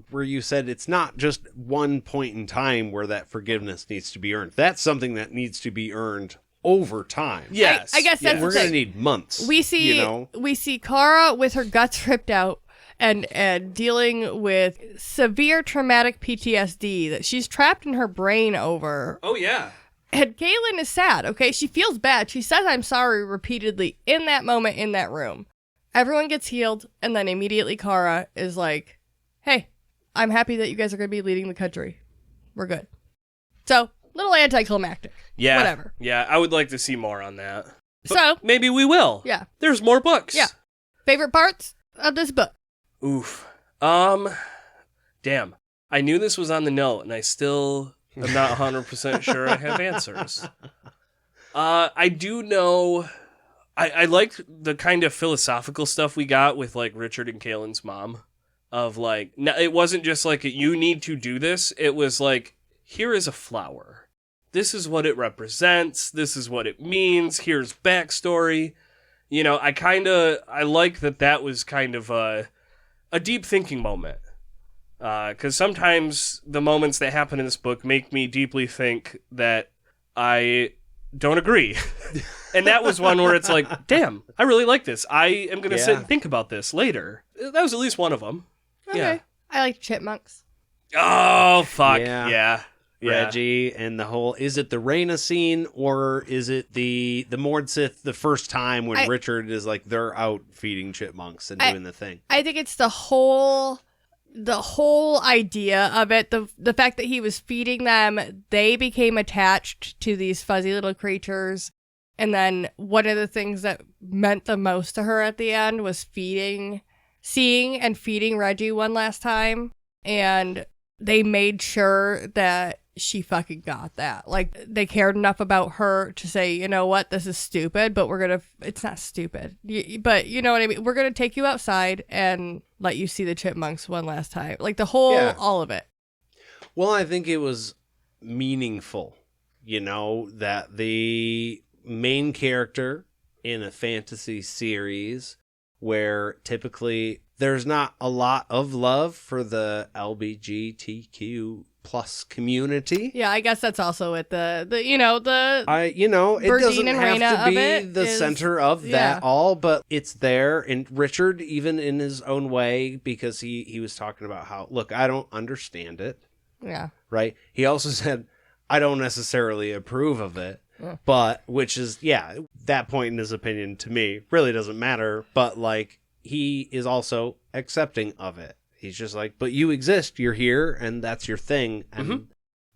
where you said it's not just one point in time where that forgiveness needs to be earned. That's something that needs to be earned over time. Yes. I guess that's we're going to need months. We see Kara with her guts ripped out and dealing with severe traumatic PTSD that she's trapped in her brain over. Oh, yeah. And Kaylin is sad, okay? She feels bad. She says, I'm sorry repeatedly in that moment in that room. Everyone gets healed, and then immediately Kara is like, hey, I'm happy that you guys are going to be leading the country. We're good. So, little anticlimactic. Yeah. Whatever. Yeah, I would like to see more on that. But so, maybe we will. Yeah. There's more books. Yeah. Favorite parts of this book? Oof. Damn. I knew this was on the note, and I still am not 100% sure I have answers. I do know... I liked the kind of philosophical stuff we got with, like, Richard and Kaylin's mom. Of, like, it wasn't just like, you need to do this. It was like, here is a flower. This is what it represents. This is what it means. Here's backstory. You know, I like that was kind of a deep thinking moment. Because sometimes the moments that happen in this book make me deeply think that I don't agree. And that was one where it's like, damn, I really like this. I am going to sit and think about this later. That was at least one of them. Okay. Yeah. I like chipmunks. Oh, fuck. Yeah. Yeah. Reggie and the whole, is it the Reyna scene or is it the Mordsith the first time when Richard is like, they're out feeding chipmunks and doing the thing? I think it's the whole idea of it, the fact that he was feeding them, they became attached to these fuzzy little creatures. And then one of the things that meant the most to her at the end was seeing and feeding Reggie one last time. And they made sure that she got that. Like, they cared enough about her to say, you know what, this is stupid, but it's not stupid. But you know what I mean? We're going to take you outside and let you see the chipmunks one last time. Like, all of it. Well, I think it was meaningful, you know, that the main character in a fantasy series where typically there's not a lot of love for the LGBTQ plus community. Yeah, I guess that's also it. The it Berdine doesn't and have Raina to of be it the is- center of yeah. that all, but it's there. And Richard, even in his own way, because he was talking about how, look, I don't understand it, Yeah. right? He also said, I don't necessarily approve of it, but which is, that point in his opinion to me really doesn't matter, but like he is also accepting of it. He's just like, but you exist, you're here, and that's your thing. And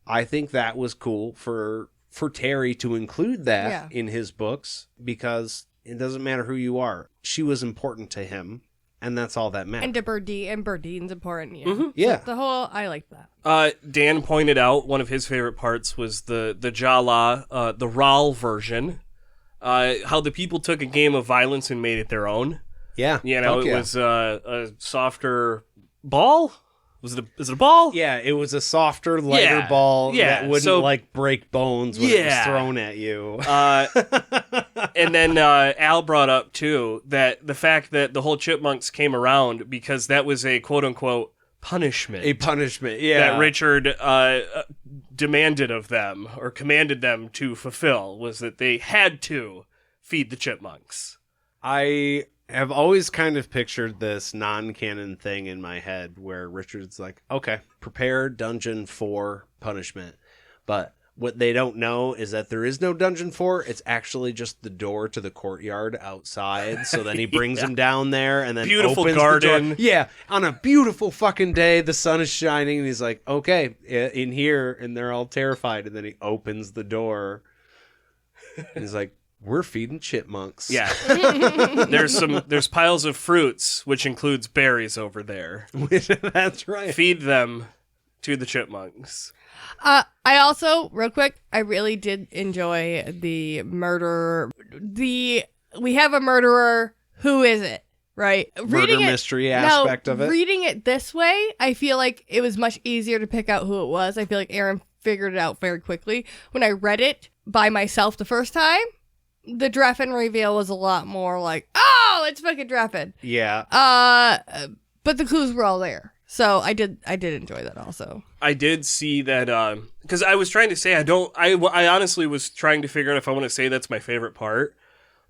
I think that was cool for Terry to include that in his books, because it doesn't matter who you are. She was important to him, and that's all that matters. And to Berdine's important. Yeah. Yeah. So the whole, I like that. Dan pointed out one of his favorite parts was the Jala, the Ral version. How the people took a game of violence and made it their own. Yeah. It was a softer ball. Is it a ball? Yeah, it was a softer, lighter Yeah. ball Yeah, that wouldn't so- like break bones when it was Yeah. thrown at you. And then Al brought up too that the fact that the whole chipmunks came around because that was a quote unquote punishment. A punishment, yeah. That Richard demanded of them or commanded them to fulfill, was that they had to feed the chipmunks. I have always kind of pictured this non-canon thing in my head where Richard's like, okay, prepare dungeon for punishment. But what they don't know is that there is no dungeon 4. It's actually just the door to the courtyard outside. So then he brings him down there and then Beautiful opens garden. the door. Yeah, on a beautiful fucking day, the sun is shining, and he's like, okay, in here, and they're all terrified. And then he opens the door. And he's like, we're feeding chipmunks. Yeah. There's piles of fruits, which includes berries over there. That's right. Feed them to the chipmunks. I also, real quick, I really did enjoy the murder. We have a murderer. Who is it? Right? Murder mystery aspect of it. Reading it this way, I feel like it was much easier to pick out who it was. I feel like Aaron figured it out very quickly. When I read it by myself the first time, the Dreffin reveal was a lot more like, oh, it's fucking Dreffin. Yeah. But the clues were all there. So I did enjoy that also. I did see that, because I was trying to say, I honestly was trying to figure out if I want to say that's my favorite part,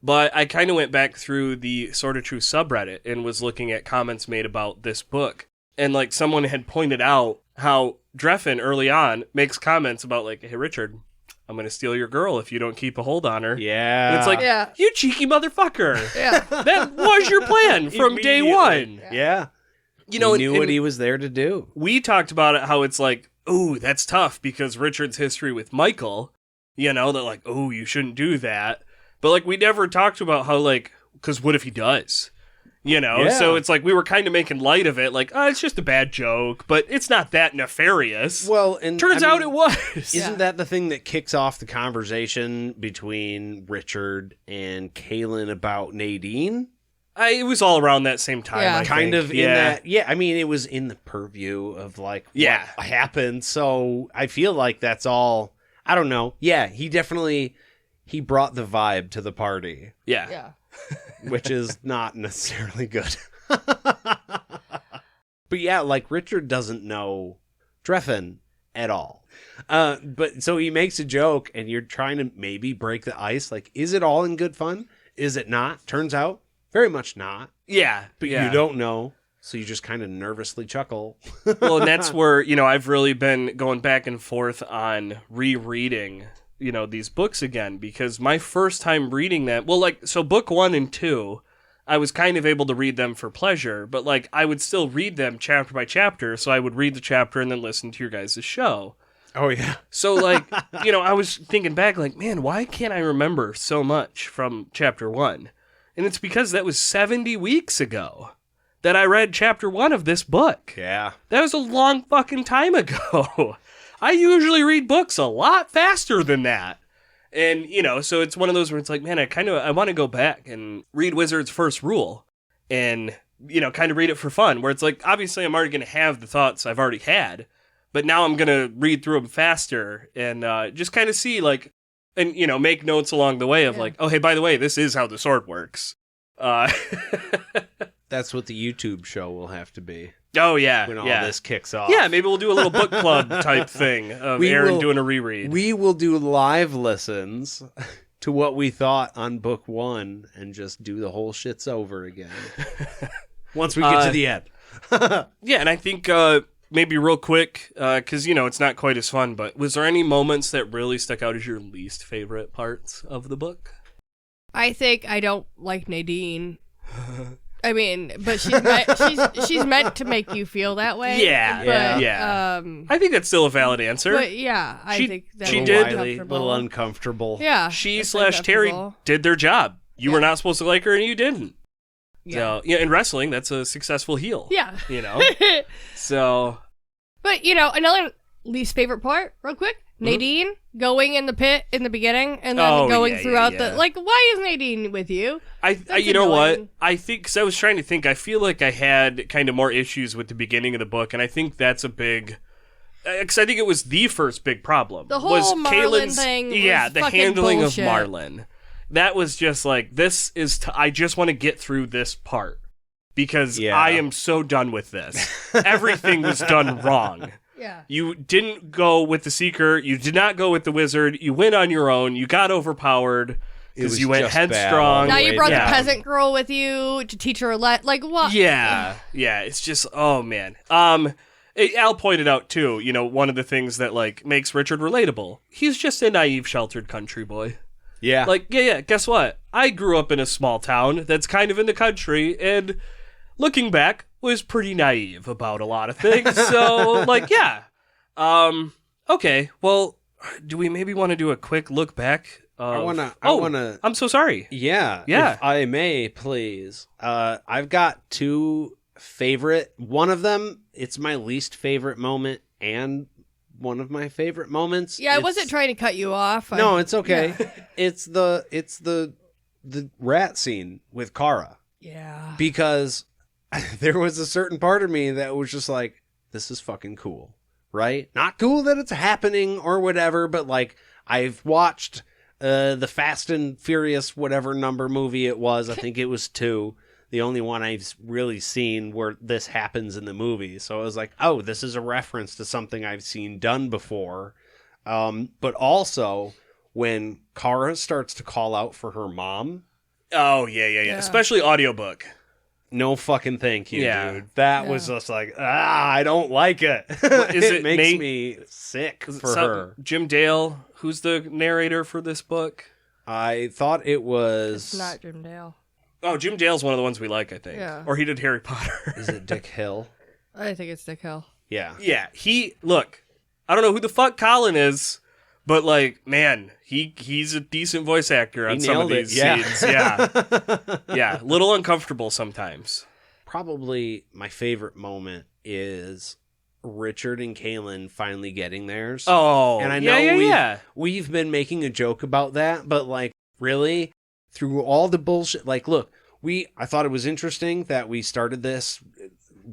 but I kind of went back through the Sort of True subreddit and was looking at comments made about this book. And, like, someone had pointed out how Dreffin early on makes comments about, like, hey, Richard, I'm going to steal your girl if you don't keep a hold on her. Yeah. And it's like, Yeah. you cheeky motherfucker. Yeah. That was your plan from day Immediately. one. Yeah. You know, he knew and what he was there to do. we talked about it, how it's like, ooh, that's tough because Richard's history with Michael, that like, oh, you shouldn't do that. But like, we never talked about how like, because what if he does? Yeah. So it's like we were kind of making light of it, like, oh, it's just a bad joke, but it's not that nefarious. Well, and Turns out it was. Isn't that the thing that kicks off the conversation between Richard and Kaylin about Nadine? It was all around that same time. Yeah. I Kind think. of in that. Yeah, I mean, it was in the purview of like Yeah. what happened. So I feel like that's all. I don't know. Yeah, he brought the vibe to the party, Yeah. Yeah. which is not necessarily good. But yeah, like Richard doesn't know Dreffin at all. But so he makes a joke and you're trying to maybe break the ice. Like, is it all in good fun? Is it not? Turns out very much not. Yeah. But yeah. you don't know. So you just kind of nervously chuckle. Well, and that's where, I've really been going back and forth on rereading, these books again, because my first time reading them, so book 1 and 2, I was kind of able to read them for pleasure, but like I would still read them chapter by chapter. So I would read the chapter and then listen to your guys' show. Oh, yeah. So like, I was thinking back like, man, why can't I remember so much from chapter 1? And it's because that was 70 weeks ago that I read chapter 1 of this book. Yeah. That was a long fucking time ago. I usually read books a lot faster than that. And, so it's one of those where it's like, man, I want to go back and read Wizard's First Rule and, kind of read it for fun, where it's like, obviously I'm already going to have the thoughts I've already had, but now I'm going to read through them faster and just kind of see, like, And, make notes along the way of like, oh, hey, by the way, this is how the sword works. That's what the YouTube show will have to be. Oh, yeah. When all this kicks off. Yeah, maybe we'll do a little book club type thing of Aaron doing a reread. We will do live listens to what we thought on book 1 and just do the whole shits over again. Once we get to the end. Yeah, and I think maybe real quick, because, it's not quite as fun, but was there any moments that really stuck out as your least favorite parts of the book? I think I don't like Nadine. I mean, but she's meant to make you feel that way. Yeah. I think that's still a valid answer. But yeah, I think that she did a little uncomfortable. Yeah, She/Terry did their job. You were not supposed to like her, and you didn't. Yeah. So, in wrestling, that's a successful heel. Yeah. So. But another least favorite part, real quick. Nadine going in the pit in the beginning and then going throughout the... Like, why is Nadine with you? You know what? I think... Because I was trying to think, I feel like I had kind of more issues with the beginning of the book, and I think that's a big... Because I think it was the first big problem. The whole Marlin thing was the handling bullshit. of Marlin. That was just like, this is... I just want to get through this part. Because I am so done with this. Everything was done wrong. Yeah. You didn't go with the Seeker. You did not go with the Wizard. You went on your own. You got overpowered because you went headstrong. Now you brought the peasant girl with you to teach her like what? Yeah. It's just, oh man. Al pointed out too, one of the things that like makes Richard relatable. He's just a naive, sheltered country boy. Yeah. Like, guess what? I grew up in a small town that's kind of in the country, and looking back, was pretty naive about a lot of things. So, okay. Well, do we maybe want to do a quick look back? I wanna. I'm so sorry. Yeah. If I may, please. I've got 2 favorite. One of them, it's my least favorite moment, and one of my favorite moments. Yeah, I wasn't trying to cut you off. No, it's okay. Yeah. It's the rat scene with Kara. Yeah. Because there was a certain part of me that was just like, this is fucking cool, right? Not cool that it's happening or whatever, but like, I've watched the Fast and Furious whatever number movie it was. I think it was 2. The only one I've really seen where this happens in the movie. So I was like, oh, this is a reference to something I've seen done before. But also, when Kara starts to call out for her mom. Oh, yeah. Especially audiobook. No fucking thank you, dude. That was just like, I don't like it. It makes me sick for her. Jim Dale, who's the narrator for this book? I thought it was... It's not Jim Dale. Oh, Jim Dale's one of the ones we like, I think. Yeah. Or he did Harry Potter. Is it Dick Hill? I think it's Dick Hill. Yeah. Yeah, look, I don't know who the fuck Colin is, but like, man, he's a decent voice actor on some of these scenes. Yeah. A little uncomfortable sometimes. Probably my favorite moment is Richard and Kaylin finally getting theirs. Oh, and I know we've been making a joke about that, but like, really, through all the bullshit, like, look, I thought it was interesting that we started this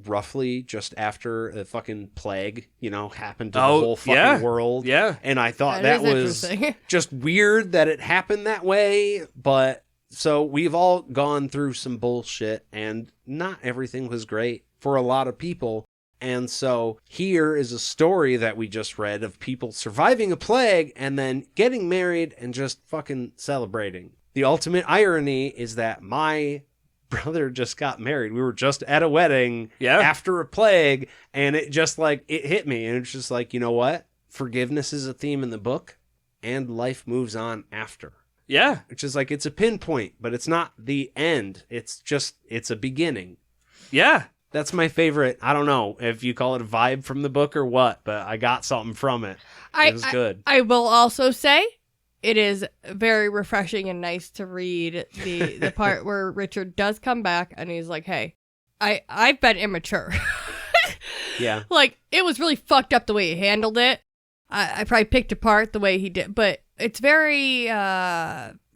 roughly just after the fucking plague, happened to the whole fucking world. Yeah. And I thought that was just weird that it happened that way. But so we've all gone through some bullshit, and not everything was great for a lot of people. And so here is a story that we just read of people surviving a plague and then getting married and just fucking celebrating. The ultimate irony is that my brother just got married. We were just at a wedding after a plague, and it just like, it hit me. And it's just like, you know what? Forgiveness is a theme in the book, and life moves on after. Yeah. Which is like, it's a pinpoint, but it's not the end. It's a beginning. Yeah. That's my favorite. I don't know if you call it a vibe from the book or what, but I got something from it. It was good. I will also say it is very refreshing and nice to read the part where Richard does come back and he's like, hey, I've been immature. Yeah. Like, it was really fucked up the way he handled it. I probably picked apart the way he did, but it's very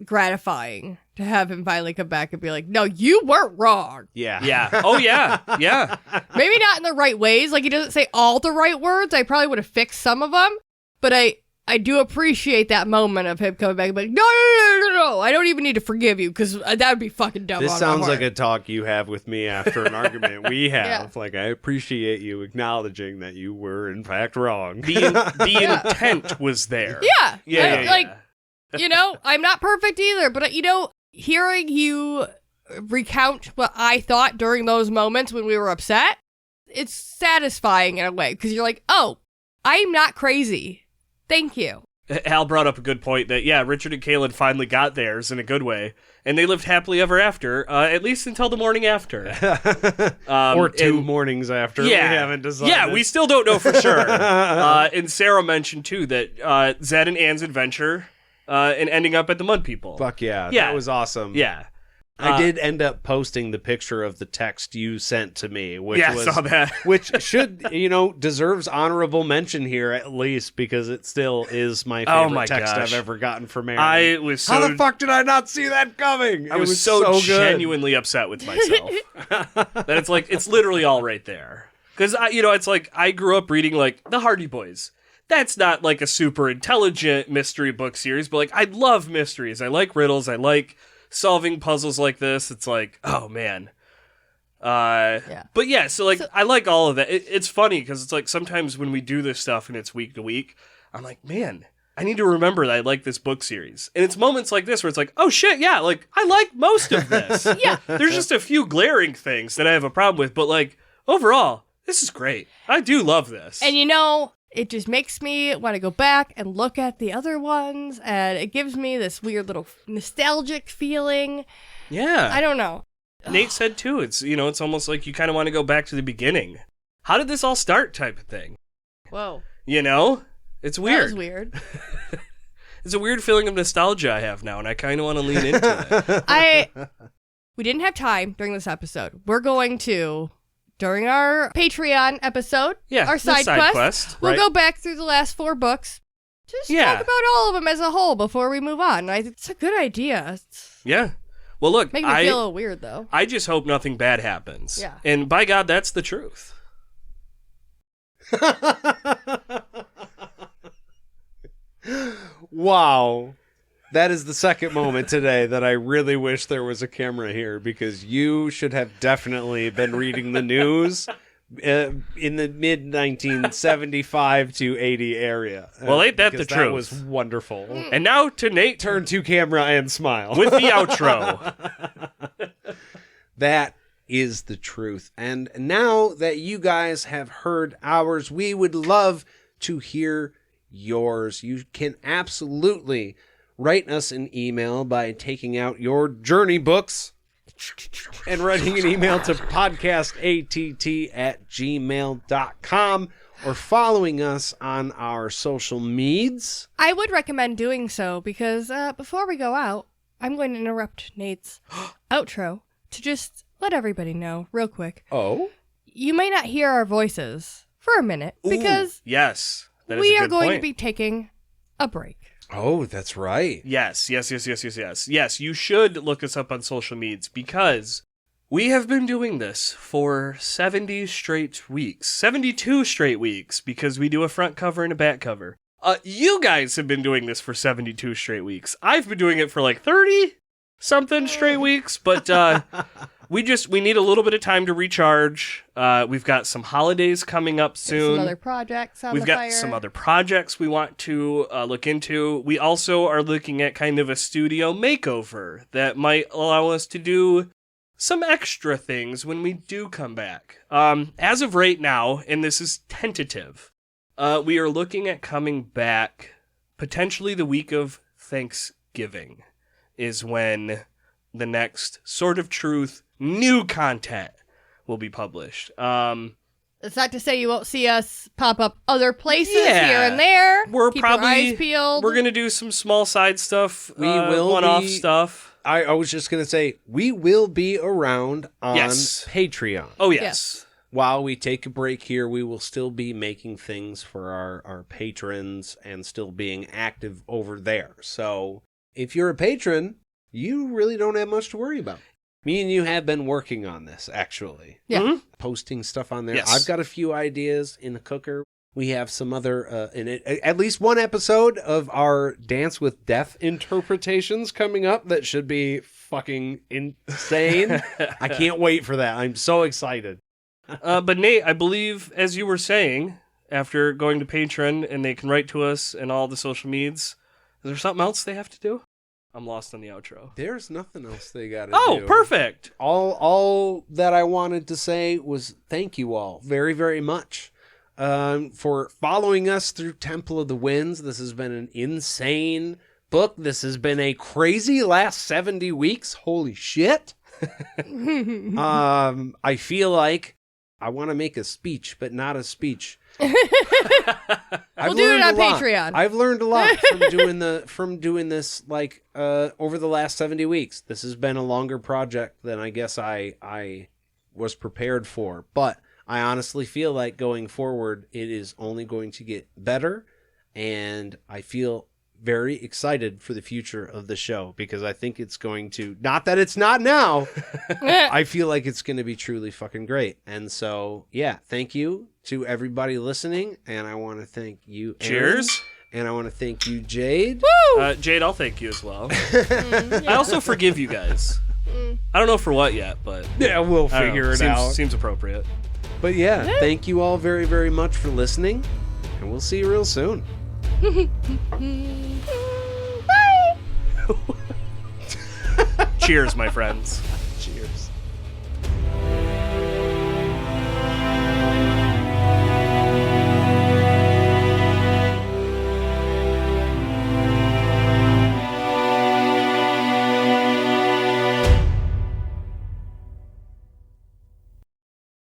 gratifying to have him finally come back and be like, no, you weren't wrong. Yeah. Yeah. Oh, yeah. Yeah. Maybe not in the right ways. Like, he doesn't say all the right words. I probably would have fixed some of them, but I do appreciate that moment of him coming back and being like, no, I don't even need to forgive you because that would be fucking dumb. This sounds like a talk you have with me after an argument we have. Yeah. Like, I appreciate you acknowledging that you were in fact wrong. The intent was there. Yeah. Like, you know, I'm not perfect either, but, you know, hearing you recount what I thought during those moments when we were upset, it's satisfying in a way because you're like, oh, I'm not crazy. Thank you. Hal brought up a good point that, yeah, Richard and Kaylin finally got theirs in a good way, and they lived happily ever after, at least until the morning after. Or two mornings after. Yeah, we haven't decided. Yeah, we still don't know for sure. And Sarah mentioned, too, that Zed and Anne's adventure and ending up at the Mud People. Fuck yeah. Yeah. That was awesome. Yeah. I did end up posting the picture of the text you sent to me, which I saw that. which should, deserves honorable mention here at least because it still is my favorite text I've ever gotten from Aaron. How the fuck did I not see that coming? I was so genuinely upset with myself that it's literally all right there. Because it's like I grew up reading like the Hardy Boys. That's not like a super intelligent mystery book series, but like I love mysteries. I like riddles. I like solving puzzles like this. It's like, oh man. But yeah, so I like all of that. It's funny because it's like sometimes when we do this stuff and it's week to week, I'm like, man, I need to remember that I like this book series. And it's moments like this where it's like, oh shit, yeah, like I like most of this. Yeah. There's just a few glaring things that I have a problem with, but like overall, this is great. I do love this. And it just makes me want to go back and look at the other ones, and it gives me this weird little nostalgic feeling. Yeah. I don't know. Nate said too, it's almost like you kind of want to go back to the beginning. How did this all start type of thing? Whoa. It's weird. That was weird. It's a weird feeling of nostalgia I have now, and I kind of want to lean into it. We didn't have time during this episode. We're going to... During our Patreon episode, our side quest, we'll go back through the last 4 books. Just talk about all of them as a whole before we move on. It's a good idea. Yeah. Well, look, make me feel a little weird, though. I just hope nothing bad happens. Yeah. And by God, that's the truth. Wow. That is the second moment today that I really wish there was a camera here because you should have definitely been reading the news in the mid 1975 to 80 area. Well, ain't that the truth? That was wonderful. And now to Nate. Turn to camera and smile. With the outro. That is the truth. And now that you guys have heard ours, we would love to hear yours. You can absolutely write us an email by taking out your journey books and writing an email to podcastatt@gmail.com or following us on our social medias. I would recommend doing so because before we go out, I'm going to interrupt Nate's outro to just let everybody know real quick. Oh? You may not hear our voices for a minute because yes, we are going to be taking a break. Oh, that's right. Yes. Yes, you should look us up on social medias because we have been doing this for 70 straight weeks. 72 straight weeks because we do a front cover and a back cover. You guys have been doing this for 72 straight weeks. I've been doing it for like 30-something straight weeks, but we need a little bit of time to recharge. We've got some holidays coming up soon. Some other projects on We've got some other projects we want to look into. We also are looking at kind of a studio makeover that might allow us to do some extra things when we do come back. As of right now, and this is tentative, we are looking at coming back potentially the week of Thanksgiving is when the next Sword of Truth new content will be published. It's not to say you won't see us pop up other places here and there. Keep your eyes peeled. We're going to do some small side stuff. We will one-off stuff. I was just going to say, we will be around on Patreon. Oh, yes. While we take a break here, we will still be making things for our patrons and still being active over there. So if you're a patron, you really don't have much to worry about. Me and you have been working on this, actually. Yeah. Mm-hmm. Posting stuff on there. Yes. I've got a few ideas in the cooker. We have some other, at least one episode of our Dance with Death interpretations coming up that should be fucking insane. I can't wait for that. I'm so excited. But Nate, I believe, as you were saying, after going to Patreon and they can write to us and all the social medias, is there something else they have to do? I'm lost on the outro. There's nothing else they got to do. Oh, perfect. All that I wanted to say was thank you all very, very much. For following us through Temple of the Winds. This has been an insane book. This has been a crazy last 70 weeks. Holy shit. I feel like I want to make a speech, but not a speech. We'll do it on Patreon. I've learned a lot from doing this like over the last 70 weeks. This has been a longer project than I guess I was prepared for, but I honestly feel like going forward, it is only going to get better, and I feel very excited for the future of the show because I think it's going to, not that it's not now, I feel like it's going to be truly fucking great. And so, yeah, thank you to everybody listening, and I want to thank you, Aaron, Cheers. and I want to thank you, Jade. Jade, I'll thank you as well. I also forgive you guys. I don't know for what yet, but Yeah, we'll I don't know. figure it out. Seems appropriate. But yeah, thank you all very, very much for listening, and we'll see you real soon. Bye. Cheers, my friends. Cheers.